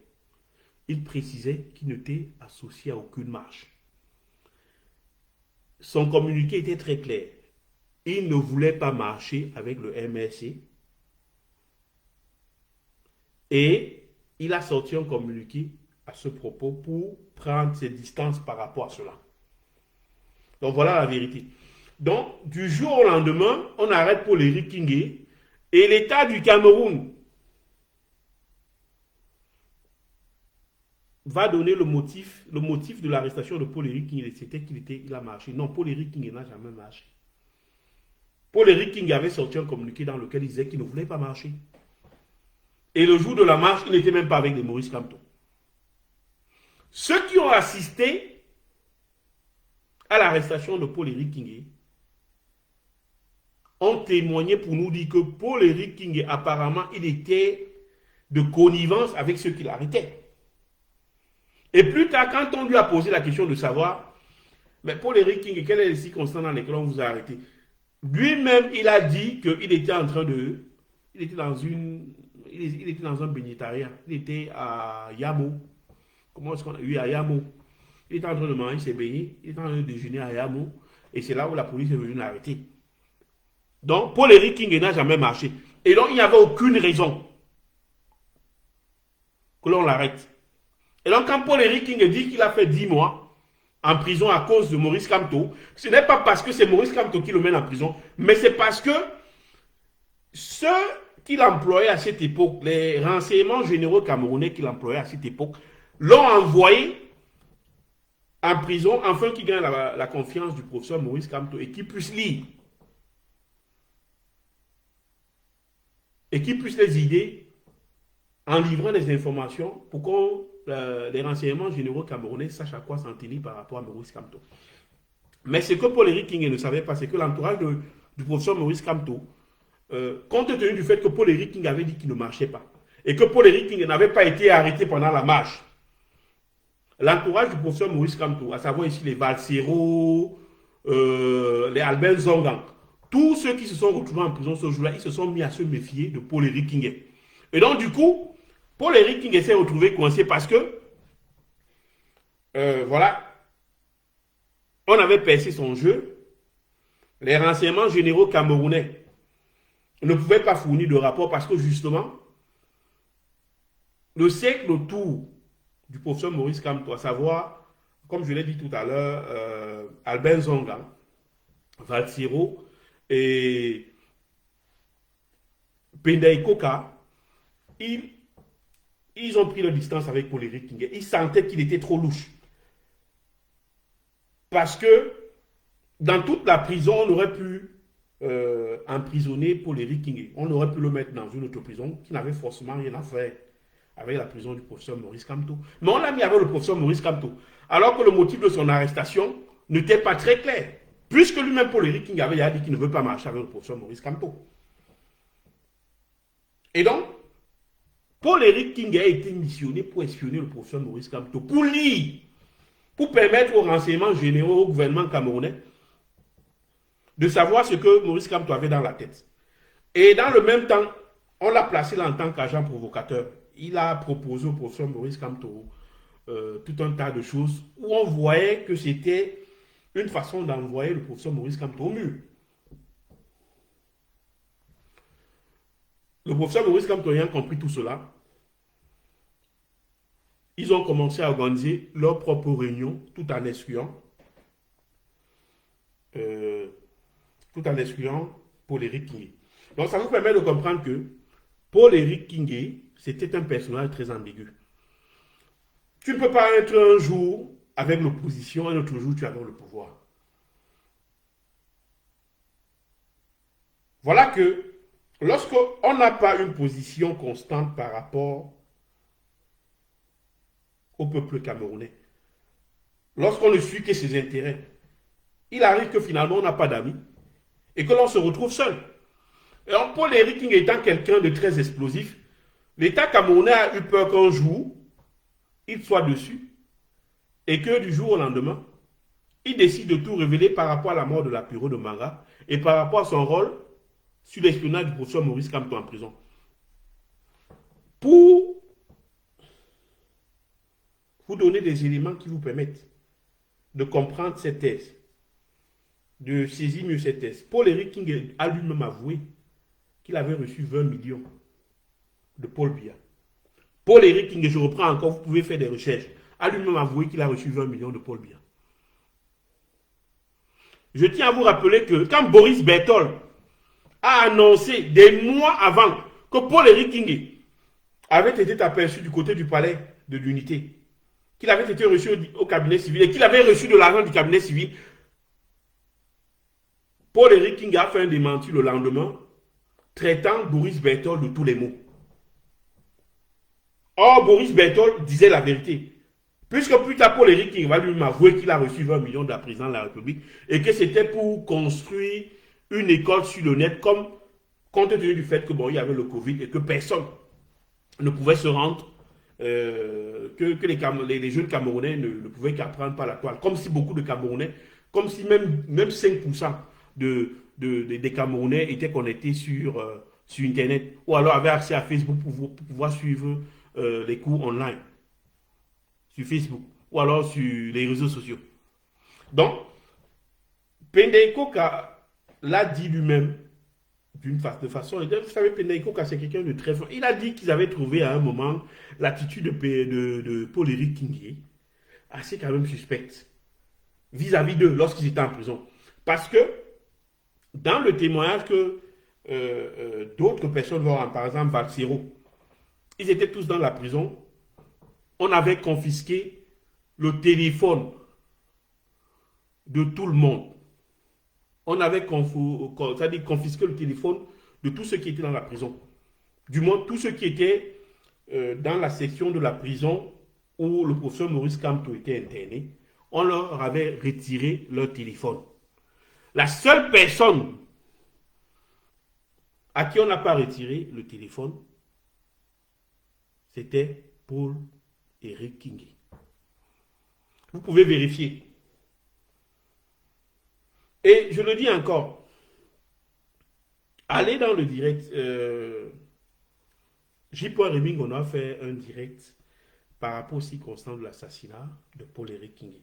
il précisait qu'il n'était associé à aucune marche. Son communiqué était très clair. Il ne voulait pas marcher avec le MRC. Et il a sorti un communiqué à ce propos pour prendre ses distances par rapport à cela. Donc voilà la vérité. Donc du jour au lendemain, on arrête Paul-Éric Kingé et l'État du Cameroun va donner le motif de l'arrestation de Paul-Éric Kingé, c'était qu'il a marché. Non, Paul-Éric Kingé n'a jamais marché. Paul-Éric Kingé avait sorti un communiqué dans lequel il disait qu'il ne voulait pas marcher. Et le jour de la marche, il n'était même pas avec les Maurice Kamto. Ceux qui ont assisté à l'arrestation de Paul-Éric Kingé ont témoigné pour nous dire que Paul-Éric Kingé, apparemment, il était de connivence avec ceux qui l'arrêtaient. Et plus tard, quand on lui a posé la question de savoir, mais Paul-Éric Kingé, quelles sont les circonstances dans lesquelles on vous a arrêté? Lui-même, il a dit qu'il était en train de... Il était dans un bénétariat. Il était à Yamo. Comment est-ce qu'on a eu à Yamo? Il était en train de manger ses beignets. Il était en train de déjeuner à Yamo. Et c'est là où la police est venue l'arrêter. Donc, Paul-Éric King n'a jamais marché. Et donc, il n'y avait aucune raison que l'on l'arrête. Et donc, quand Paul-Éric King dit qu'il a fait 10 mois en prison à cause de Maurice Kamto, ce n'est pas parce que c'est Maurice Kamto qui le mène en prison, mais c'est parce que ceux qu'il employait à cette époque, les renseignements généraux camerounais qu'il employait à cette époque, l'ont envoyé en prison afin qu'il gagne la confiance du professeur Maurice Kamto et qu'il puisse lire et qu'il puisse les aider en livrant des informations pour que les renseignements généraux camerounais sachent à quoi s'en tenir par rapport à Maurice Kamto. Mais ce que Paul-Éric King ne savait pas, c'est que l'entourage du professeur Maurice Kamto, compte tenu du fait que Paul-Éric King avait dit qu'il ne marchait pas, et que Paul-Éric King n'avait pas été arrêté pendant la marche, l'entourage du professeur Maurice Kamto, à savoir ici les Valsero, les Albert Zongang, tous ceux qui se sont retrouvés en prison ce jour-là, ils se sont mis à se méfier de Paul-Éric King. Et donc, du coup, Paul-Éric King s'est retrouvé coincé parce que, voilà, on avait percé son jeu. Les renseignements généraux camerounais ne pouvaient pas fournir de rapport parce que, justement, le cercle autour du professeur Maurice Kamto, à savoir, comme je l'ai dit tout à l'heure, Albert Zonga, Valsiro et Pendai Koka, ils ont pris leur distance avec Paul-Éric King. Ils sentaient qu'il était trop louche. Parce que dans toute la prison, on aurait pu emprisonner Paul-Éric King. On aurait pu le mettre dans une autre prison qui n'avait forcément rien à faire avec la prison du professeur Maurice Kamto. Mais on l'a mis avec le professeur Maurice Kamto. Alors que le motif de son arrestation n'était pas très clair. Puisque lui-même, Paul-Éric King avait dit qu'il ne veut pas marcher avec le professeur Maurice Kamto. Et donc, Paul-Éric King a été missionné pour espionner le professeur Maurice Kamto, pour lire, pour permettre aux renseignements généraux au gouvernement camerounais de savoir ce que Maurice Kamto avait dans la tête. Et dans le même temps, on l'a placé là en tant qu'agent provocateur. Il a proposé au professeur Maurice Kamto tout un tas de choses où on voyait que c'était une façon d'envoyer le professeur Maurice Kamto au mur. Le professeur Maurice Kamto ayant compris tout cela, ils ont commencé à organiser leur propre réunion tout en excluant Paul-Éric King. Donc ça vous permet de comprendre que Paul-Éric King, c'était un personnage très ambigu. Tu ne peux pas être un jour avec l'opposition, un autre jour tu as le pouvoir. Voilà que lorsqu'on n'a pas une position constante par rapport au peuple camerounais, lorsqu'on ne suit que ses intérêts, il arrive que finalement on n'a pas d'amis et que l'on se retrouve seul. Et donc, Paul-Éric King étant quelqu'un de très explosif, l'État camerounais a eu peur qu'un jour, il soit dessus et que du jour au lendemain, il décide de tout révéler par rapport à la mort de la Lapiro de Manga et par rapport à son rôle sur l'espionnage du professeur Maurice Kamto en prison. Pour vous donner des éléments qui vous permettent de comprendre cette thèse, de saisir mieux cette thèse, Paul-Éric King a lui-même avoué qu'il avait reçu 20 millions de Paul Biya. Paul-Éric King, je reprends encore, vous pouvez faire des recherches, a lui-même avoué qu'il a reçu 20 millions de Paul Biya. Je tiens à vous rappeler que quand Boris Berthold a annoncé des mois avant que Paul-Éric King avait été aperçu du côté du palais de l'unité, qu'il avait été reçu au cabinet civil et qu'il avait reçu de l'argent du cabinet civil, Paul-Éric King a fait un démenti le lendemain, traitant Boris Berthold de tous les mots. Or, Boris Berthold disait la vérité. Puisque plus tard, Paul-Éric King va lui avouer qu'il a reçu 20 millions de la présidence de la République et que c'était pour construire une école sur le net, comme compte tenu du fait que bon, il y avait le Covid et que personne ne pouvait se rendre, que les jeunes Camerounais ne pouvaient qu'apprendre par la toile. Comme si beaucoup de Camerounais, comme si même 5% des Camerounais étaient connectés sur Internet ou alors avaient accès à Facebook pour pouvoir suivre les cours online sur Facebook ou alors sur les réseaux sociaux. Donc, Pendai Koka l'a dit lui-même de façon. Vous savez, Pénéco, c'est quelqu'un de très fort. Il a dit qu'ils avaient trouvé à un moment l'attitude de Paul-Éric Kingué assez quand même suspecte vis-à-vis d'eux lorsqu'ils étaient en prison. Parce que dans le témoignage que d'autres personnes vont rendre, par exemple Valsero, ils étaient tous dans la prison. On avait confisqué le téléphone de tout le monde. On avait confisqué le téléphone de tous ceux qui étaient dans la prison. Du moins, tous ceux qui étaient dans la section de la prison où le professeur Maurice Kamto était interné, on leur avait retiré leur téléphone. La seule personne à qui on n'a pas retiré le téléphone, c'était Paul-Éric Kingué. Vous pouvez vérifier. Et je le dis encore, allez dans le direct. J. Reming, on a fait un direct par rapport aux circonstances de l'assassinat de Paul-Éric Kingué.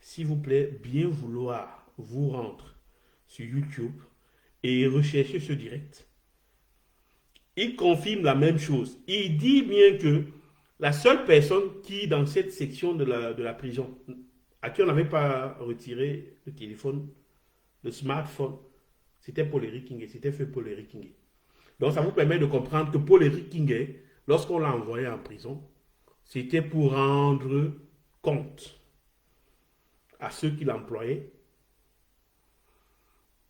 S'il vous plaît, bien vouloir vous rendre sur YouTube et rechercher ce direct. Il confirme la même chose. Il dit bien que la seule personne qui, dans cette section de la prison, à qui on n'avait pas retiré le téléphone, le smartphone, c'était Paul-Éric Kingué, c'était fait Paul-Éric Kingué. Donc ça vous permet de comprendre que Paul-Éric Kingué, lorsqu'on l'a envoyé en prison, c'était pour rendre compte à ceux qui l'employaient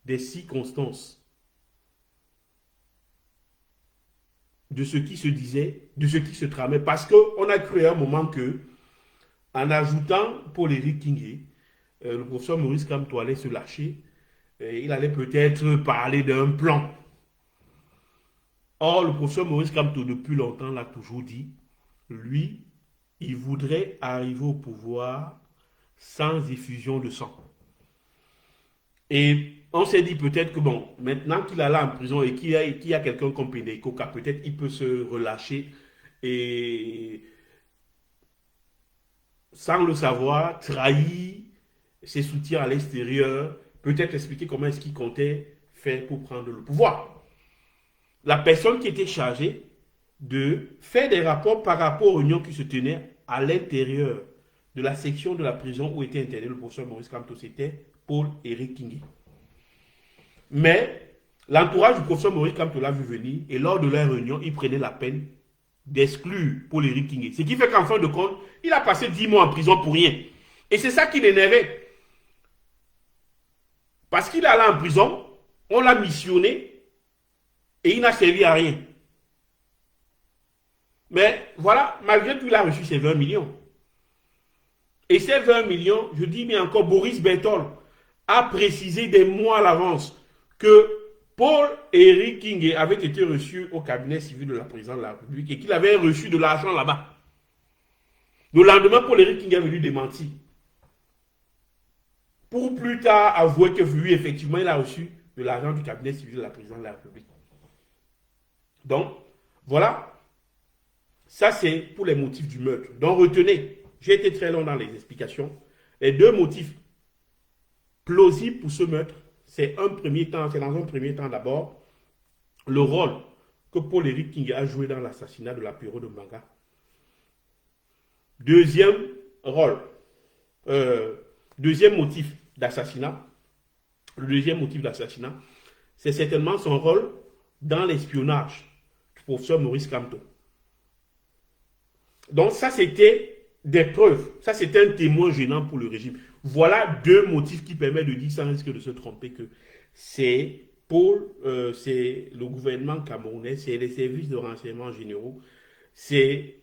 des circonstances, de ce qui se disait, de ce qui se tramait. Parce qu'on a cru à un moment que, en ajoutant Paul-Éric Kingué, le professeur Maurice Kamto allait se lâcher, il allait peut-être parler d'un plan. Or, le professeur Maurice Kamto, depuis longtemps, l'a toujours dit, lui, il voudrait arriver au pouvoir sans effusion de sang. Et on s'est dit peut-être que, bon, maintenant qu'il est là en prison et qu'il y a quelqu'un comme Pénéco, peut-être il peut se relâcher et, sans le savoir, trahir ses soutiens à l'extérieur, peut-être expliquer comment est-ce qu'il comptait faire pour prendre le pouvoir. La personne qui était chargée de faire des rapports par rapport aux réunions qui se tenaient à l'intérieur de la section de la prison où était interné le professeur Maurice Kamto, c'était Paul-Éric Kingué. Mais l'entourage du professeur Maurice Kamto l'a vu venir et lors de leur réunion, il prenait la peine d'exclure Paul-Éric Kingué. Ce qui fait qu'en fin de compte, il a passé 10 mois en prison pour rien. Et c'est ça qui l'énervait. Parce qu'il est allé en prison, on l'a missionné et il n'a servi à rien. Mais voilà, malgré tout, il a reçu ses 20 millions. Et ces 20 millions, je dis bien encore, Boris Berthold a précisé des mois à l'avance que Paul-Éric Kingué avait été reçu au cabinet civil de la présidence de la République et qu'il avait reçu de l'argent là-bas. Le lendemain, Paul-Éric Kingué avait lui démenti. Pour plus tard avouer que lui, effectivement, il a reçu de l'argent du cabinet civil de la présidence de la République. Donc, voilà. Ça, c'est pour les motifs du meurtre. Donc, retenez, j'ai été très long dans les explications. Les deux motifs plausibles pour ce meurtre, c'est dans un premier temps d'abord, le rôle que Paul-Éric Kingué a joué dans l'assassinat de l'apéro de Mbanga. Deuxième motif d'assassinat, le deuxième motif d'assassinat, c'est certainement son rôle dans l'espionnage du professeur Maurice Kamto. Donc ça, c'était des preuves. Ça, c'était un témoin gênant pour le régime. Voilà deux motifs qui permettent de dire, sans risque de se tromper, que c'est c'est le gouvernement camerounais, c'est les services de renseignement généraux, c'est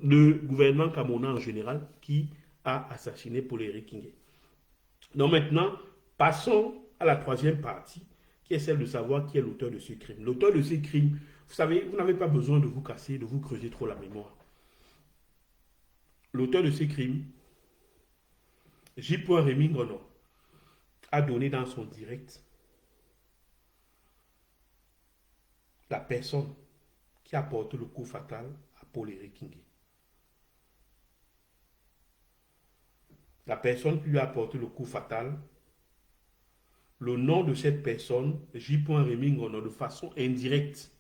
le gouvernement camerounais en général qui a assassiné Paul-Éric Kingué. Donc maintenant, passons à la troisième partie, qui est celle de savoir qui est l'auteur de ce crime. L'auteur de ce crime, vous savez, vous n'avez pas besoin de vous casser, de vous creuser trop la mémoire. L'auteur de ces crimes, J. Rémy Ngono, a donné dans son direct la personne qui a porté le coup fatal à Paul-Éric Kingué. La personne qui lui a porté le coup fatal le nom de cette personne, J. Rémy Ngono, de façon indirecte,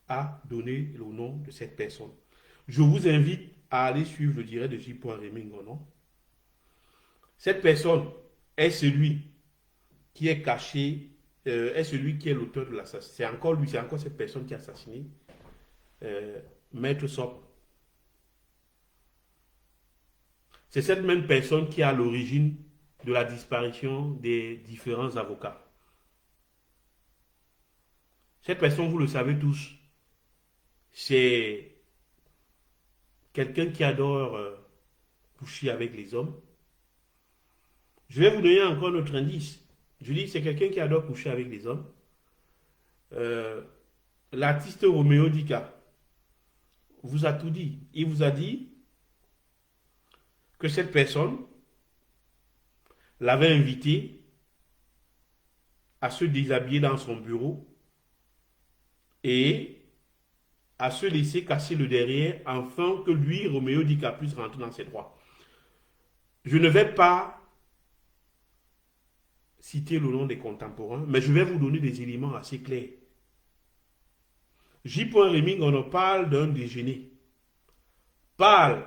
a donné le nom de cette personne. Je vous invite à aller suivre le direct de J. Rémy Ngono. Cette personne est celui qui est caché, est celui qui est l'auteur de l'assassinat. C'est encore lui, c'est encore cette personne qui a assassiné Maître Sop. C'est cette même personne qui est à l'origine de la disparition des différents avocats. Cette personne, vous le savez tous, c'est quelqu'un qui adore coucher avec les hommes. Je vais vous donner encore un autre indice. Je dis, c'est quelqu'un qui adore coucher avec les hommes. L'artiste Roméo Dika vous a tout dit. Il vous a dit que cette personne l'avait invité à se déshabiller dans son bureau et à se laisser casser le derrière afin que lui, Roméo Dika, puisse rentrer dans ses droits. Je ne vais pas citer le nom des contemporains, mais je vais vous donner des éléments assez clairs. J. Rémy, on en parle d'un déjeuner, parle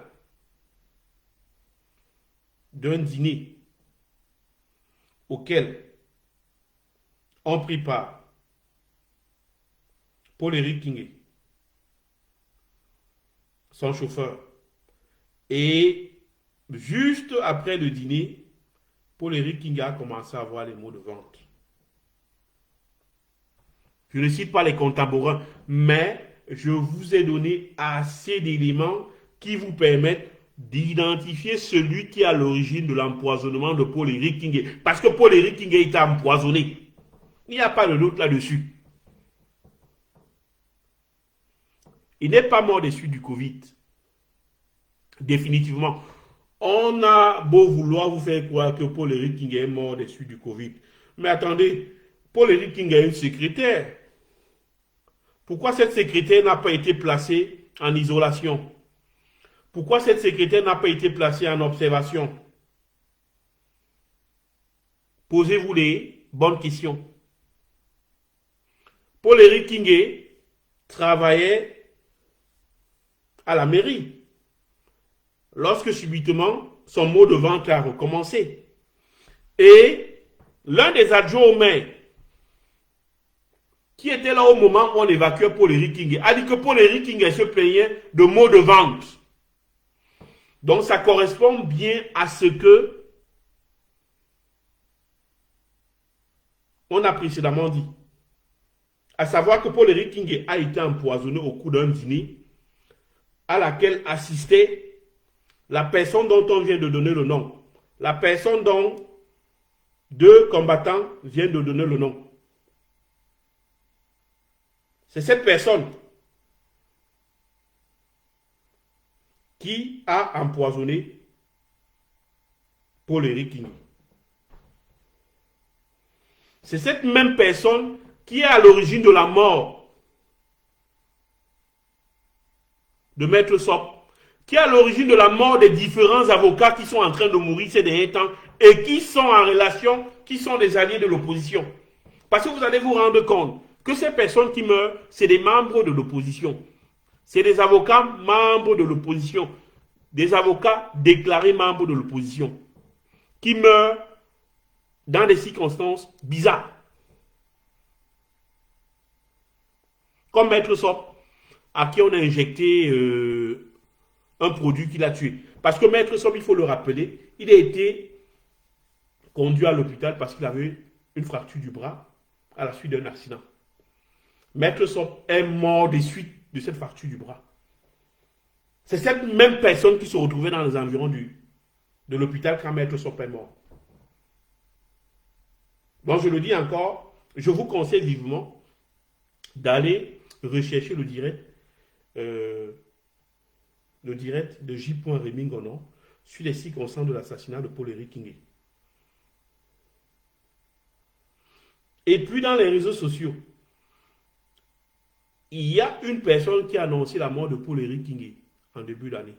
d'un dîner auquel on prit part Paul-Éric Kingé, son chauffeur, et juste après le dîner, Paul-Éric Kingé a commencé à avoir les mots de vente. Je ne cite pas les contemporains, mais je vous ai donné assez d'éléments qui vous permettent d'identifier celui qui est à l'origine de l'empoisonnement de Paul-Éric Kingé. Parce que Paul-Éric Kingé est empoisonné. Il n'y a pas de doute là-dessus. Il n'est pas mort des suites du Covid. Définitivement. On a beau vouloir vous faire croire que Paul-Éric Kingé est mort des suites du Covid. Mais attendez, Paul-Éric Kingé a une secrétaire. Pourquoi cette secrétaire n'a pas été placée en isolation? Pourquoi cette secrétaire n'a pas été placée en observation? Posez-vous les bonnes questions. Paul-Éric Kingé travaillait à la mairie lorsque subitement son mot de vente a recommencé. Et l'un des adjoints au maire, qui était là au moment où on évacuait Paul-Éric Kingé, a dit que Paul-Éric Kingé se plaignait de maux de vente. Donc ça correspond bien à ce que on a précédemment dit. À savoir que Paul-Éric Kingé a été empoisonné au cours d'un dîner à laquelle assistait la personne dont on vient de donner le nom. La personne dont deux combattants viennent de donner le nom. C'est cette personne qui a empoisonné Paul-Éric Kingé. C'est cette même personne qui est à l'origine de la mort de Maître Sop, qui est à l'origine de la mort des différents avocats qui sont en train de mourir ces derniers temps et qui sont en relation, qui sont des alliés de l'opposition. Parce que vous allez vous rendre compte que ces personnes qui meurent, c'est des membres de l'opposition. C'est des avocats membres de l'opposition. Des avocats déclarés membres de l'opposition. Qui meurent dans des circonstances bizarres. Comme Maître Sop, à qui on a injecté un produit qui l'a tué. Parce que Maître Sop, il faut le rappeler, il a été conduit à l'hôpital parce qu'il avait une fracture du bras à la suite d'un accident. Maître Sop est mort des suites de cette fracture du bras. C'est cette même personne qui se retrouvait dans les environs de l'hôpital quand Maître Sop est mort. Donc je le dis encore, je vous conseille vivement d'aller rechercher le direct de J. Rémy Ngono sur les circonstances de l'assassinat de Paul-Éric Kingé. Et puis dans les réseaux sociaux, il y a une personne qui a annoncé la mort de Paul-Éric Kingé en début d'année.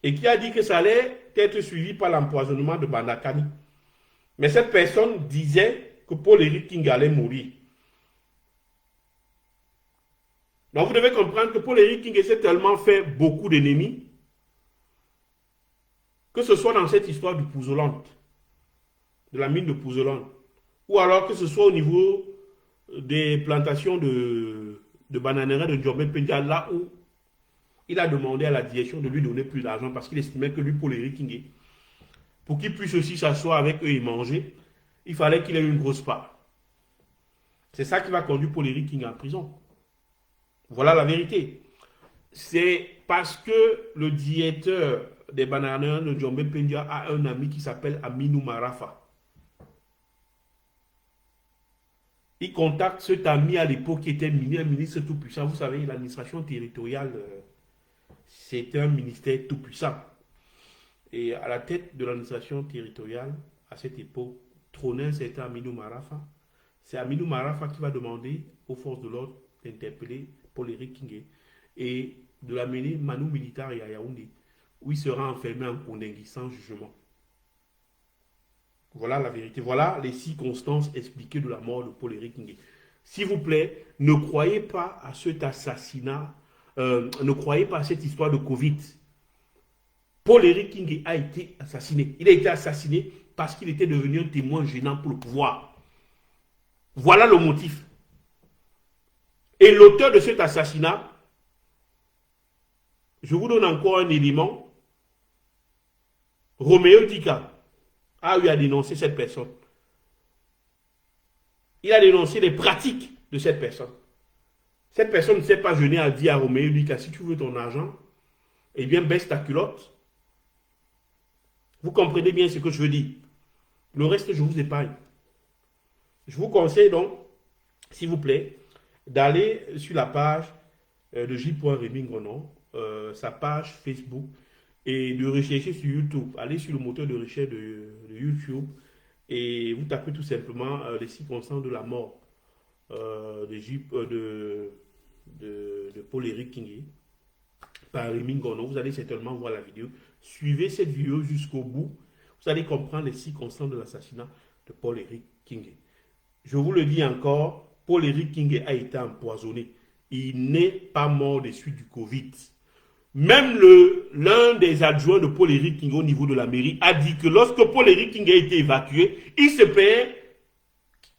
Et qui a dit que ça allait devait être suivi par l'empoisonnement de Bandakani. Mais cette personne disait que Paul-Éric King allait mourir. Donc vous devez comprendre que Paul-Éric King s'est tellement fait beaucoup d'ennemis, que ce soit dans cette histoire du Pouzoland, de la mine de Pouzoland, ou alors que ce soit au niveau des plantations de bananeraies de Ndiobé Pendia, là où il a demandé à la direction de lui donner plus d'argent parce qu'il estimait que lui, Paul-Éric King, pour qu'il puisse aussi s'asseoir avec eux et manger, il fallait qu'il ait une grosse part. C'est ça qui va conduire Paul-Éric King en prison. Voilà la vérité. C'est parce que le directeur des bananeraies de Ndiobé Pendia a un ami qui s'appelle Aminou Marafa. Il contacte cet ami à l'époque qui était un ministre tout puissant. Vous savez, l'administration territoriale, c'est un ministère tout puissant. Et à la tête de l'administration territoriale, à cette époque, trônait un certain Aminou Marafa. C'est Aminou Marafa qui va demander aux forces de l'ordre d'interpeller Paul-Éric King et de l'amener Manu Militaire à Yaoundé, où il sera enfermé en Kondengui sans jugement. Voilà la vérité. Voilà les circonstances expliquées de la mort de Paul-Éric King. S'il vous plaît, ne croyez pas à cet assassinat, ne croyez pas à cette histoire de Covid. Paul-Éric King a été assassiné. Il a été assassiné parce qu'il était devenu un témoin gênant pour le pouvoir. Voilà le motif. Et l'auteur de cet assassinat, je vous donne encore un élément. Roméo Dika a eu à dénoncer cette personne. Il a dénoncé les pratiques de cette personne. Cette personne ne s'est pas gênée à dire à Roméo Dika, si tu veux ton argent, eh bien baisse ta culotte. Vous comprenez bien ce que je veux dire. Le reste, je vous épargne. Je vous conseille donc, s'il vous plaît, d'aller sur la page de J.Rémy Ngonon, sa page Facebook, et de rechercher sur YouTube. Allez sur le moteur de recherche de YouTube et vous tapez tout simplement les circonstances de la mort de Paul-Éric King par Rémy Ngonon. Vous allez certainement voir la vidéo. Suivez cette vidéo jusqu'au bout. Vous allez comprendre les circonstances de l'assassinat de Paul-Éric King. Je vous le dis encore, Paul-Éric King a été empoisonné. Il n'est pas mort des suites du Covid. Même l'un des adjoints de Paul-Éric King au niveau de la mairie a dit que lorsque Paul-Éric King a été évacué, il se plaignait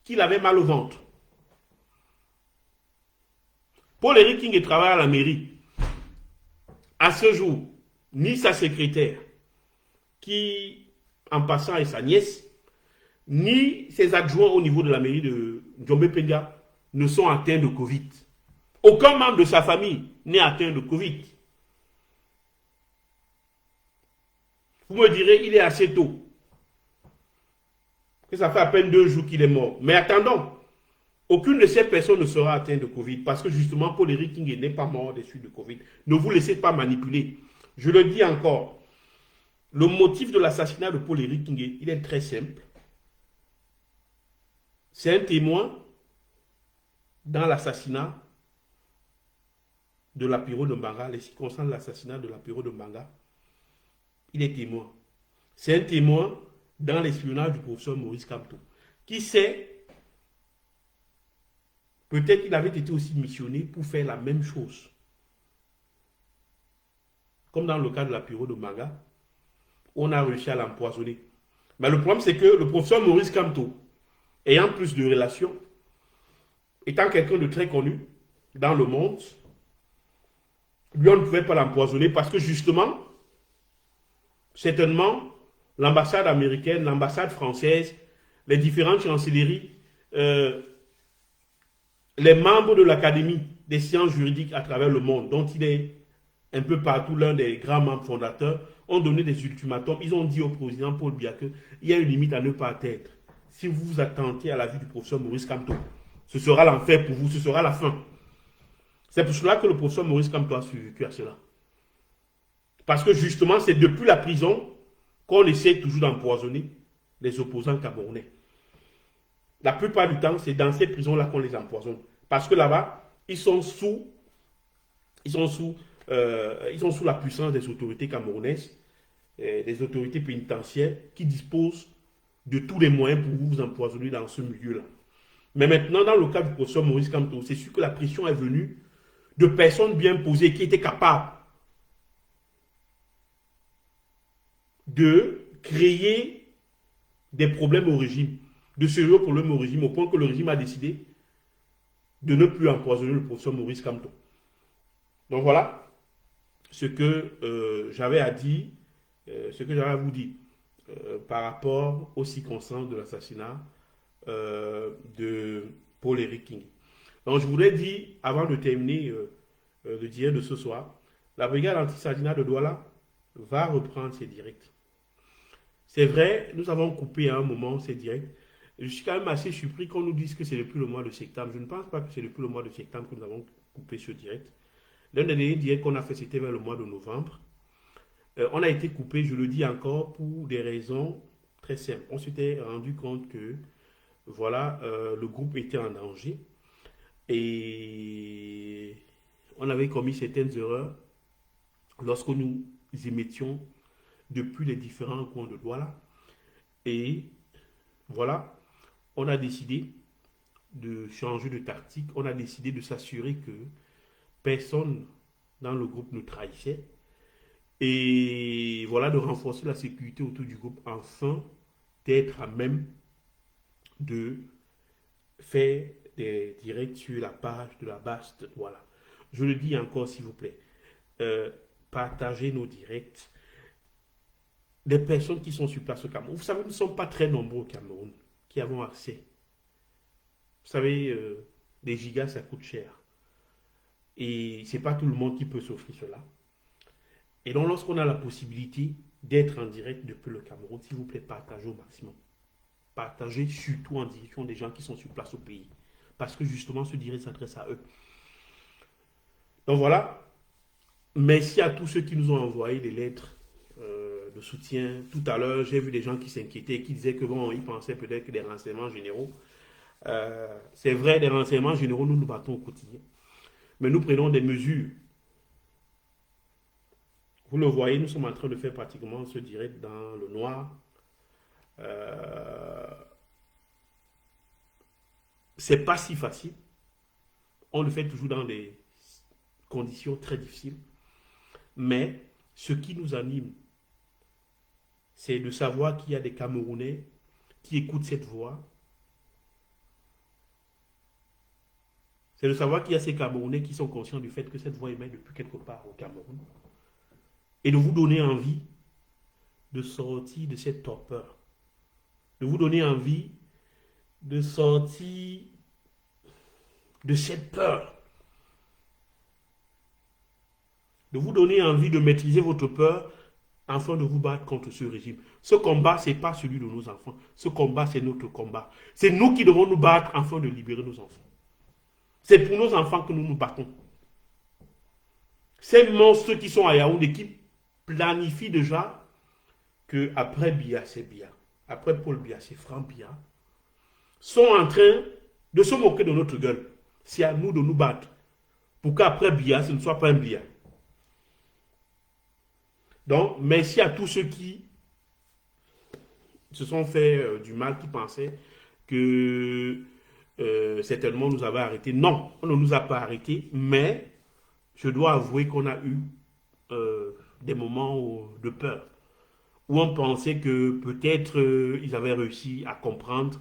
qu'il avait mal au ventre. Paul-Éric King travaille à la mairie. À ce jour, ni sa secrétaire, qui en passant est sa nièce, ni ses adjoints au niveau de la mairie de Ndiobé Pendia ne sont atteints de Covid. Aucun membre de sa famille n'est atteint de Covid. Vous me direz, il est assez tôt. Que ça fait à peine 2 jours qu'il est mort. Mais attendons, aucune de ces personnes ne sera atteinte de Covid parce que justement, Paul-Éric King n'est pas mort des suites de Covid. Ne vous laissez pas manipuler. Je le dis encore, le motif de l'assassinat de Paul-Éric King, il est très simple. C'est un témoin dans l'assassinat de Lapiro de Mbanga, les circonstances de l'assassinat de Lapiro de Mbanga. Il est témoin. C'est un témoin dans l'espionnage du professeur Maurice Kamto. Qui sait, peut-être qu'il avait été aussi missionné pour faire la même chose. Comme dans le cas de Lapiro de Mbanga, on a réussi à l'empoisonner. Mais le problème, c'est que le professeur Maurice Kamto, ayant plus de relations, étant quelqu'un de très connu dans le monde, lui, on ne pouvait pas l'empoisonner parce que justement, certainement, l'ambassade américaine, l'ambassade française, les différentes chancelleries, les membres de l'Académie des sciences juridiques à travers le monde, dont il est un peu partout l'un des grands membres fondateurs, ont donné des ultimatums. Ils ont dit au président Paul Biya qu'il y a une limite à ne pas atteindre. Si vous vous attentiez à la vie du professeur Maurice Kamto, ce sera l'enfer pour vous, ce sera la fin. C'est pour cela que le professeur Maurice Kamto a survécu à cela. Parce que justement, c'est depuis la prison qu'on essaie toujours d'empoisonner les opposants camerounais. La plupart du temps, c'est dans ces prisons-là qu'on les empoisonne. Parce que là-bas, ils sont sous la puissance des autorités camerounaises. des autorités pénitentiaires qui disposent de tous les moyens pour vous empoisonner dans ce milieu-là. Mais maintenant, dans le cas du professeur Maurice Kamto, c'est sûr que la pression est venue de personnes bien posées qui étaient capables de créer des problèmes au régime, de sérieux problèmes au régime, au point que le régime a décidé de ne plus empoisonner le professeur Maurice Kamto. Donc voilà ce que j'avais à dire, ce que j'avais à vous dire par rapport aux circonstances de l'assassinat de Paul-Éric King. Donc je voudrais dire, avant de terminer le direct de ce soir, la brigade anti-assassinat de Douala va reprendre ses directs. C'est vrai, nous avons coupé à un moment ces directs. Je suis quand même assez surpris qu'on nous dise que c'est depuis le mois de septembre. Je ne pense pas que c'est depuis le mois de septembre que nous avons coupé ce direct. L'un des derniers directs qu'on a fait, c'était vers le mois de novembre. On a été coupé, je le dis encore, pour des raisons très simples. On s'était rendu compte que voilà, le groupe était en danger et on avait commis certaines erreurs lorsque nous émettions depuis les différents coins de Douala. Et voilà, on a décidé de changer de tactique, on a décidé de s'assurer que personne dans le groupe ne trahissait et voilà, de renforcer la sécurité autour du groupe afin d'être à même de faire des directs sur la page de la BAST. Voilà. Je le dis encore, s'il vous plaît. Euh, Partagez nos directs. Des personnes qui sont sur place au Cameroun. Vous savez, nous ne sommes pas très nombreux au Cameroun qui avons accès. Vous savez, des gigas, ça coûte cher. Et ce n'est pas tout le monde qui peut s'offrir cela. Et donc, lorsqu'on a la possibilité d'être en direct depuis le Cameroun, s'il vous plaît, partagez au maximum. Partagez surtout en direction des gens qui sont sur place au pays. Parce que justement, ce direct s'adresse à eux. Donc voilà. Merci à tous ceux qui nous ont envoyé des lettres de soutien. Tout à l'heure, j'ai vu des gens qui s'inquiétaient et qui disaient que bon, ils pensaient peut-être que des renseignements généraux. C'est vrai, des renseignements généraux, nous nous battons au quotidien. Mais nous prenons des mesures. Vous le voyez, nous sommes en train de faire pratiquement ce direct dans le noir. C'est pas si facile. On le fait toujours dans des conditions très difficiles. Mais ce qui nous anime, c'est de savoir qu'il y a des Camerounais qui écoutent cette voix. C'est de savoir qu'il y a ces Camerounais qui sont conscients du fait que cette voix émet depuis quelque part au Cameroun. Et de vous donner envie de sortir de cette torpeur. De vous donner envie de sortir de cette peur. De vous donner envie de maîtriser votre peur afin de vous battre contre ce régime. Ce combat, ce n'est pas celui de nos enfants. Ce combat, c'est notre combat. C'est nous qui devons nous battre afin de libérer nos enfants. C'est pour nos enfants que nous nous battons. Ces monstres qui sont à Yaoundé, qui planifient déjà qu'après Biya, c'est Biya. Après Paul Biya, c'est Franck Biya. Sont en train de se moquer de notre gueule. C'est à nous de nous battre. Pour qu'après Biya, ce ne soit pas un Biya. Donc, merci à tous ceux qui se sont fait du mal, qui pensaient que certainement nous avait arrêtés. Non, on ne nous a pas arrêtés, mais je dois avouer qu'on a eu des moments de peur, où on pensait que peut-être ils avaient réussi à comprendre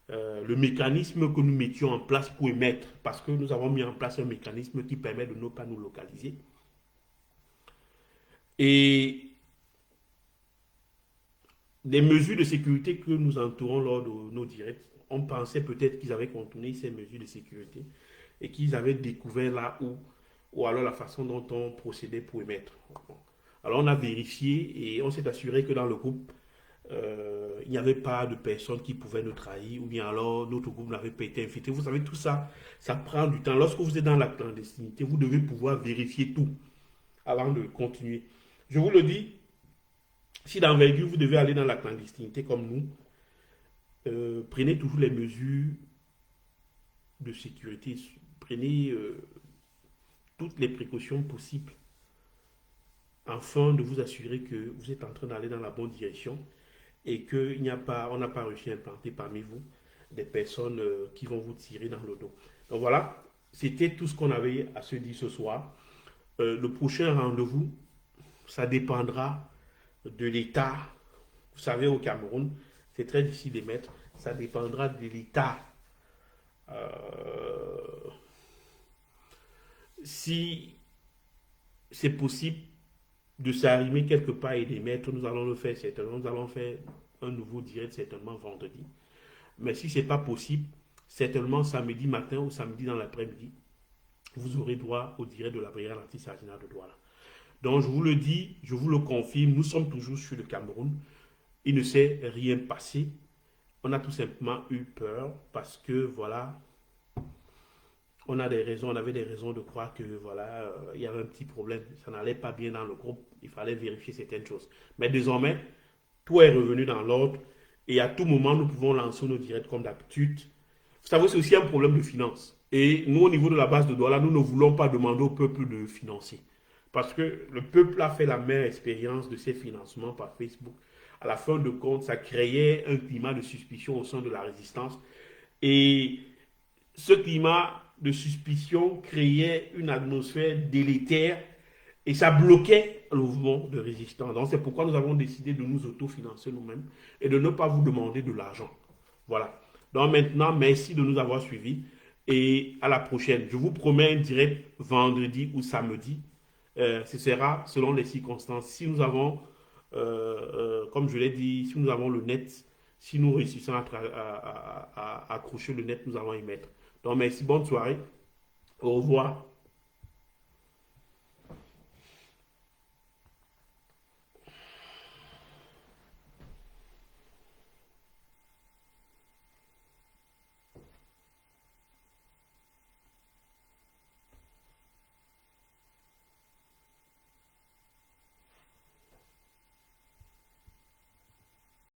le mécanisme que nous mettions en place pour émettre, parce que nous avons mis en place un mécanisme qui permet de ne pas nous localiser. Et les mesures de sécurité que nous entourons lors de nos directs, on pensait peut-être qu'ils avaient contourné ces mesures de sécurité et qu'ils avaient découvert là où, ou alors la façon dont on procédait pour émettre. Alors on a vérifié et on s'est assuré que dans le groupe, il n'y avait pas de personnes qui pouvaient nous trahir ou bien alors notre groupe n'avait pas été infiltré. Vous savez, tout ça, ça prend du temps. Lorsque vous êtes dans la clandestinité, vous devez pouvoir vérifier tout avant de continuer. Je vous le dis, si d'envergure vous devez aller dans la clandestinité comme nous, prenez toujours les mesures de sécurité, prenez toutes les précautions possibles afin de vous assurer que vous êtes en train d'aller dans la bonne direction et on n'a pas réussi à implanter parmi vous des personnes qui vont vous tirer dans le dos. Donc voilà, c'était tout ce qu'on avait à se dire ce soir. Le prochain rendez-vous, ça dépendra de l'État. Vous savez, au Cameroun, c'est très difficile de mettre. Ça dépendra de l'État. Si c'est possible de s'arrimer quelque part et d'émettre, nous allons le faire certainement. Nous allons faire un nouveau direct certainement vendredi. Mais si ce n'est pas possible, certainement samedi matin ou samedi dans l'après-midi, vous aurez droit au direct de la brigade anti-sarginat de Douala. Donc je vous le dis, je vous le confirme, nous sommes toujours sur le Cameroun. Il ne s'est rien passé. On a tout simplement eu peur parce que voilà, on avait des raisons de croire que voilà, il y avait un petit problème, ça n'allait pas bien dans le groupe, il fallait vérifier certaines choses. Mais désormais, tout est revenu dans l'ordre et à tout moment, nous pouvons lancer nos directs comme d'habitude. Vous savez, c'est aussi un problème de finance. Et nous, au niveau de la base de Douala, nous ne voulons pas demander au peuple de financer. Parce que le peuple a fait la meilleure expérience de ces financements par Facebook. À la fin de compte, ça créait un climat de suspicion au sein de la résistance. Et ce climat de suspicion créait une atmosphère délétère et ça bloquait le mouvement de résistance. Donc c'est pourquoi nous avons décidé de nous autofinancer nous-mêmes et de ne pas vous demander de l'argent. Voilà. Donc maintenant, merci de nous avoir suivis et à la prochaine. Je vous promets un direct vendredi ou samedi. Ce sera selon les circonstances. Si nous avons, comme je l'ai dit, si nous avons le net, si nous réussissons à accrocher le net, nous allons y mettre. Donc merci, bonne soirée. Au revoir.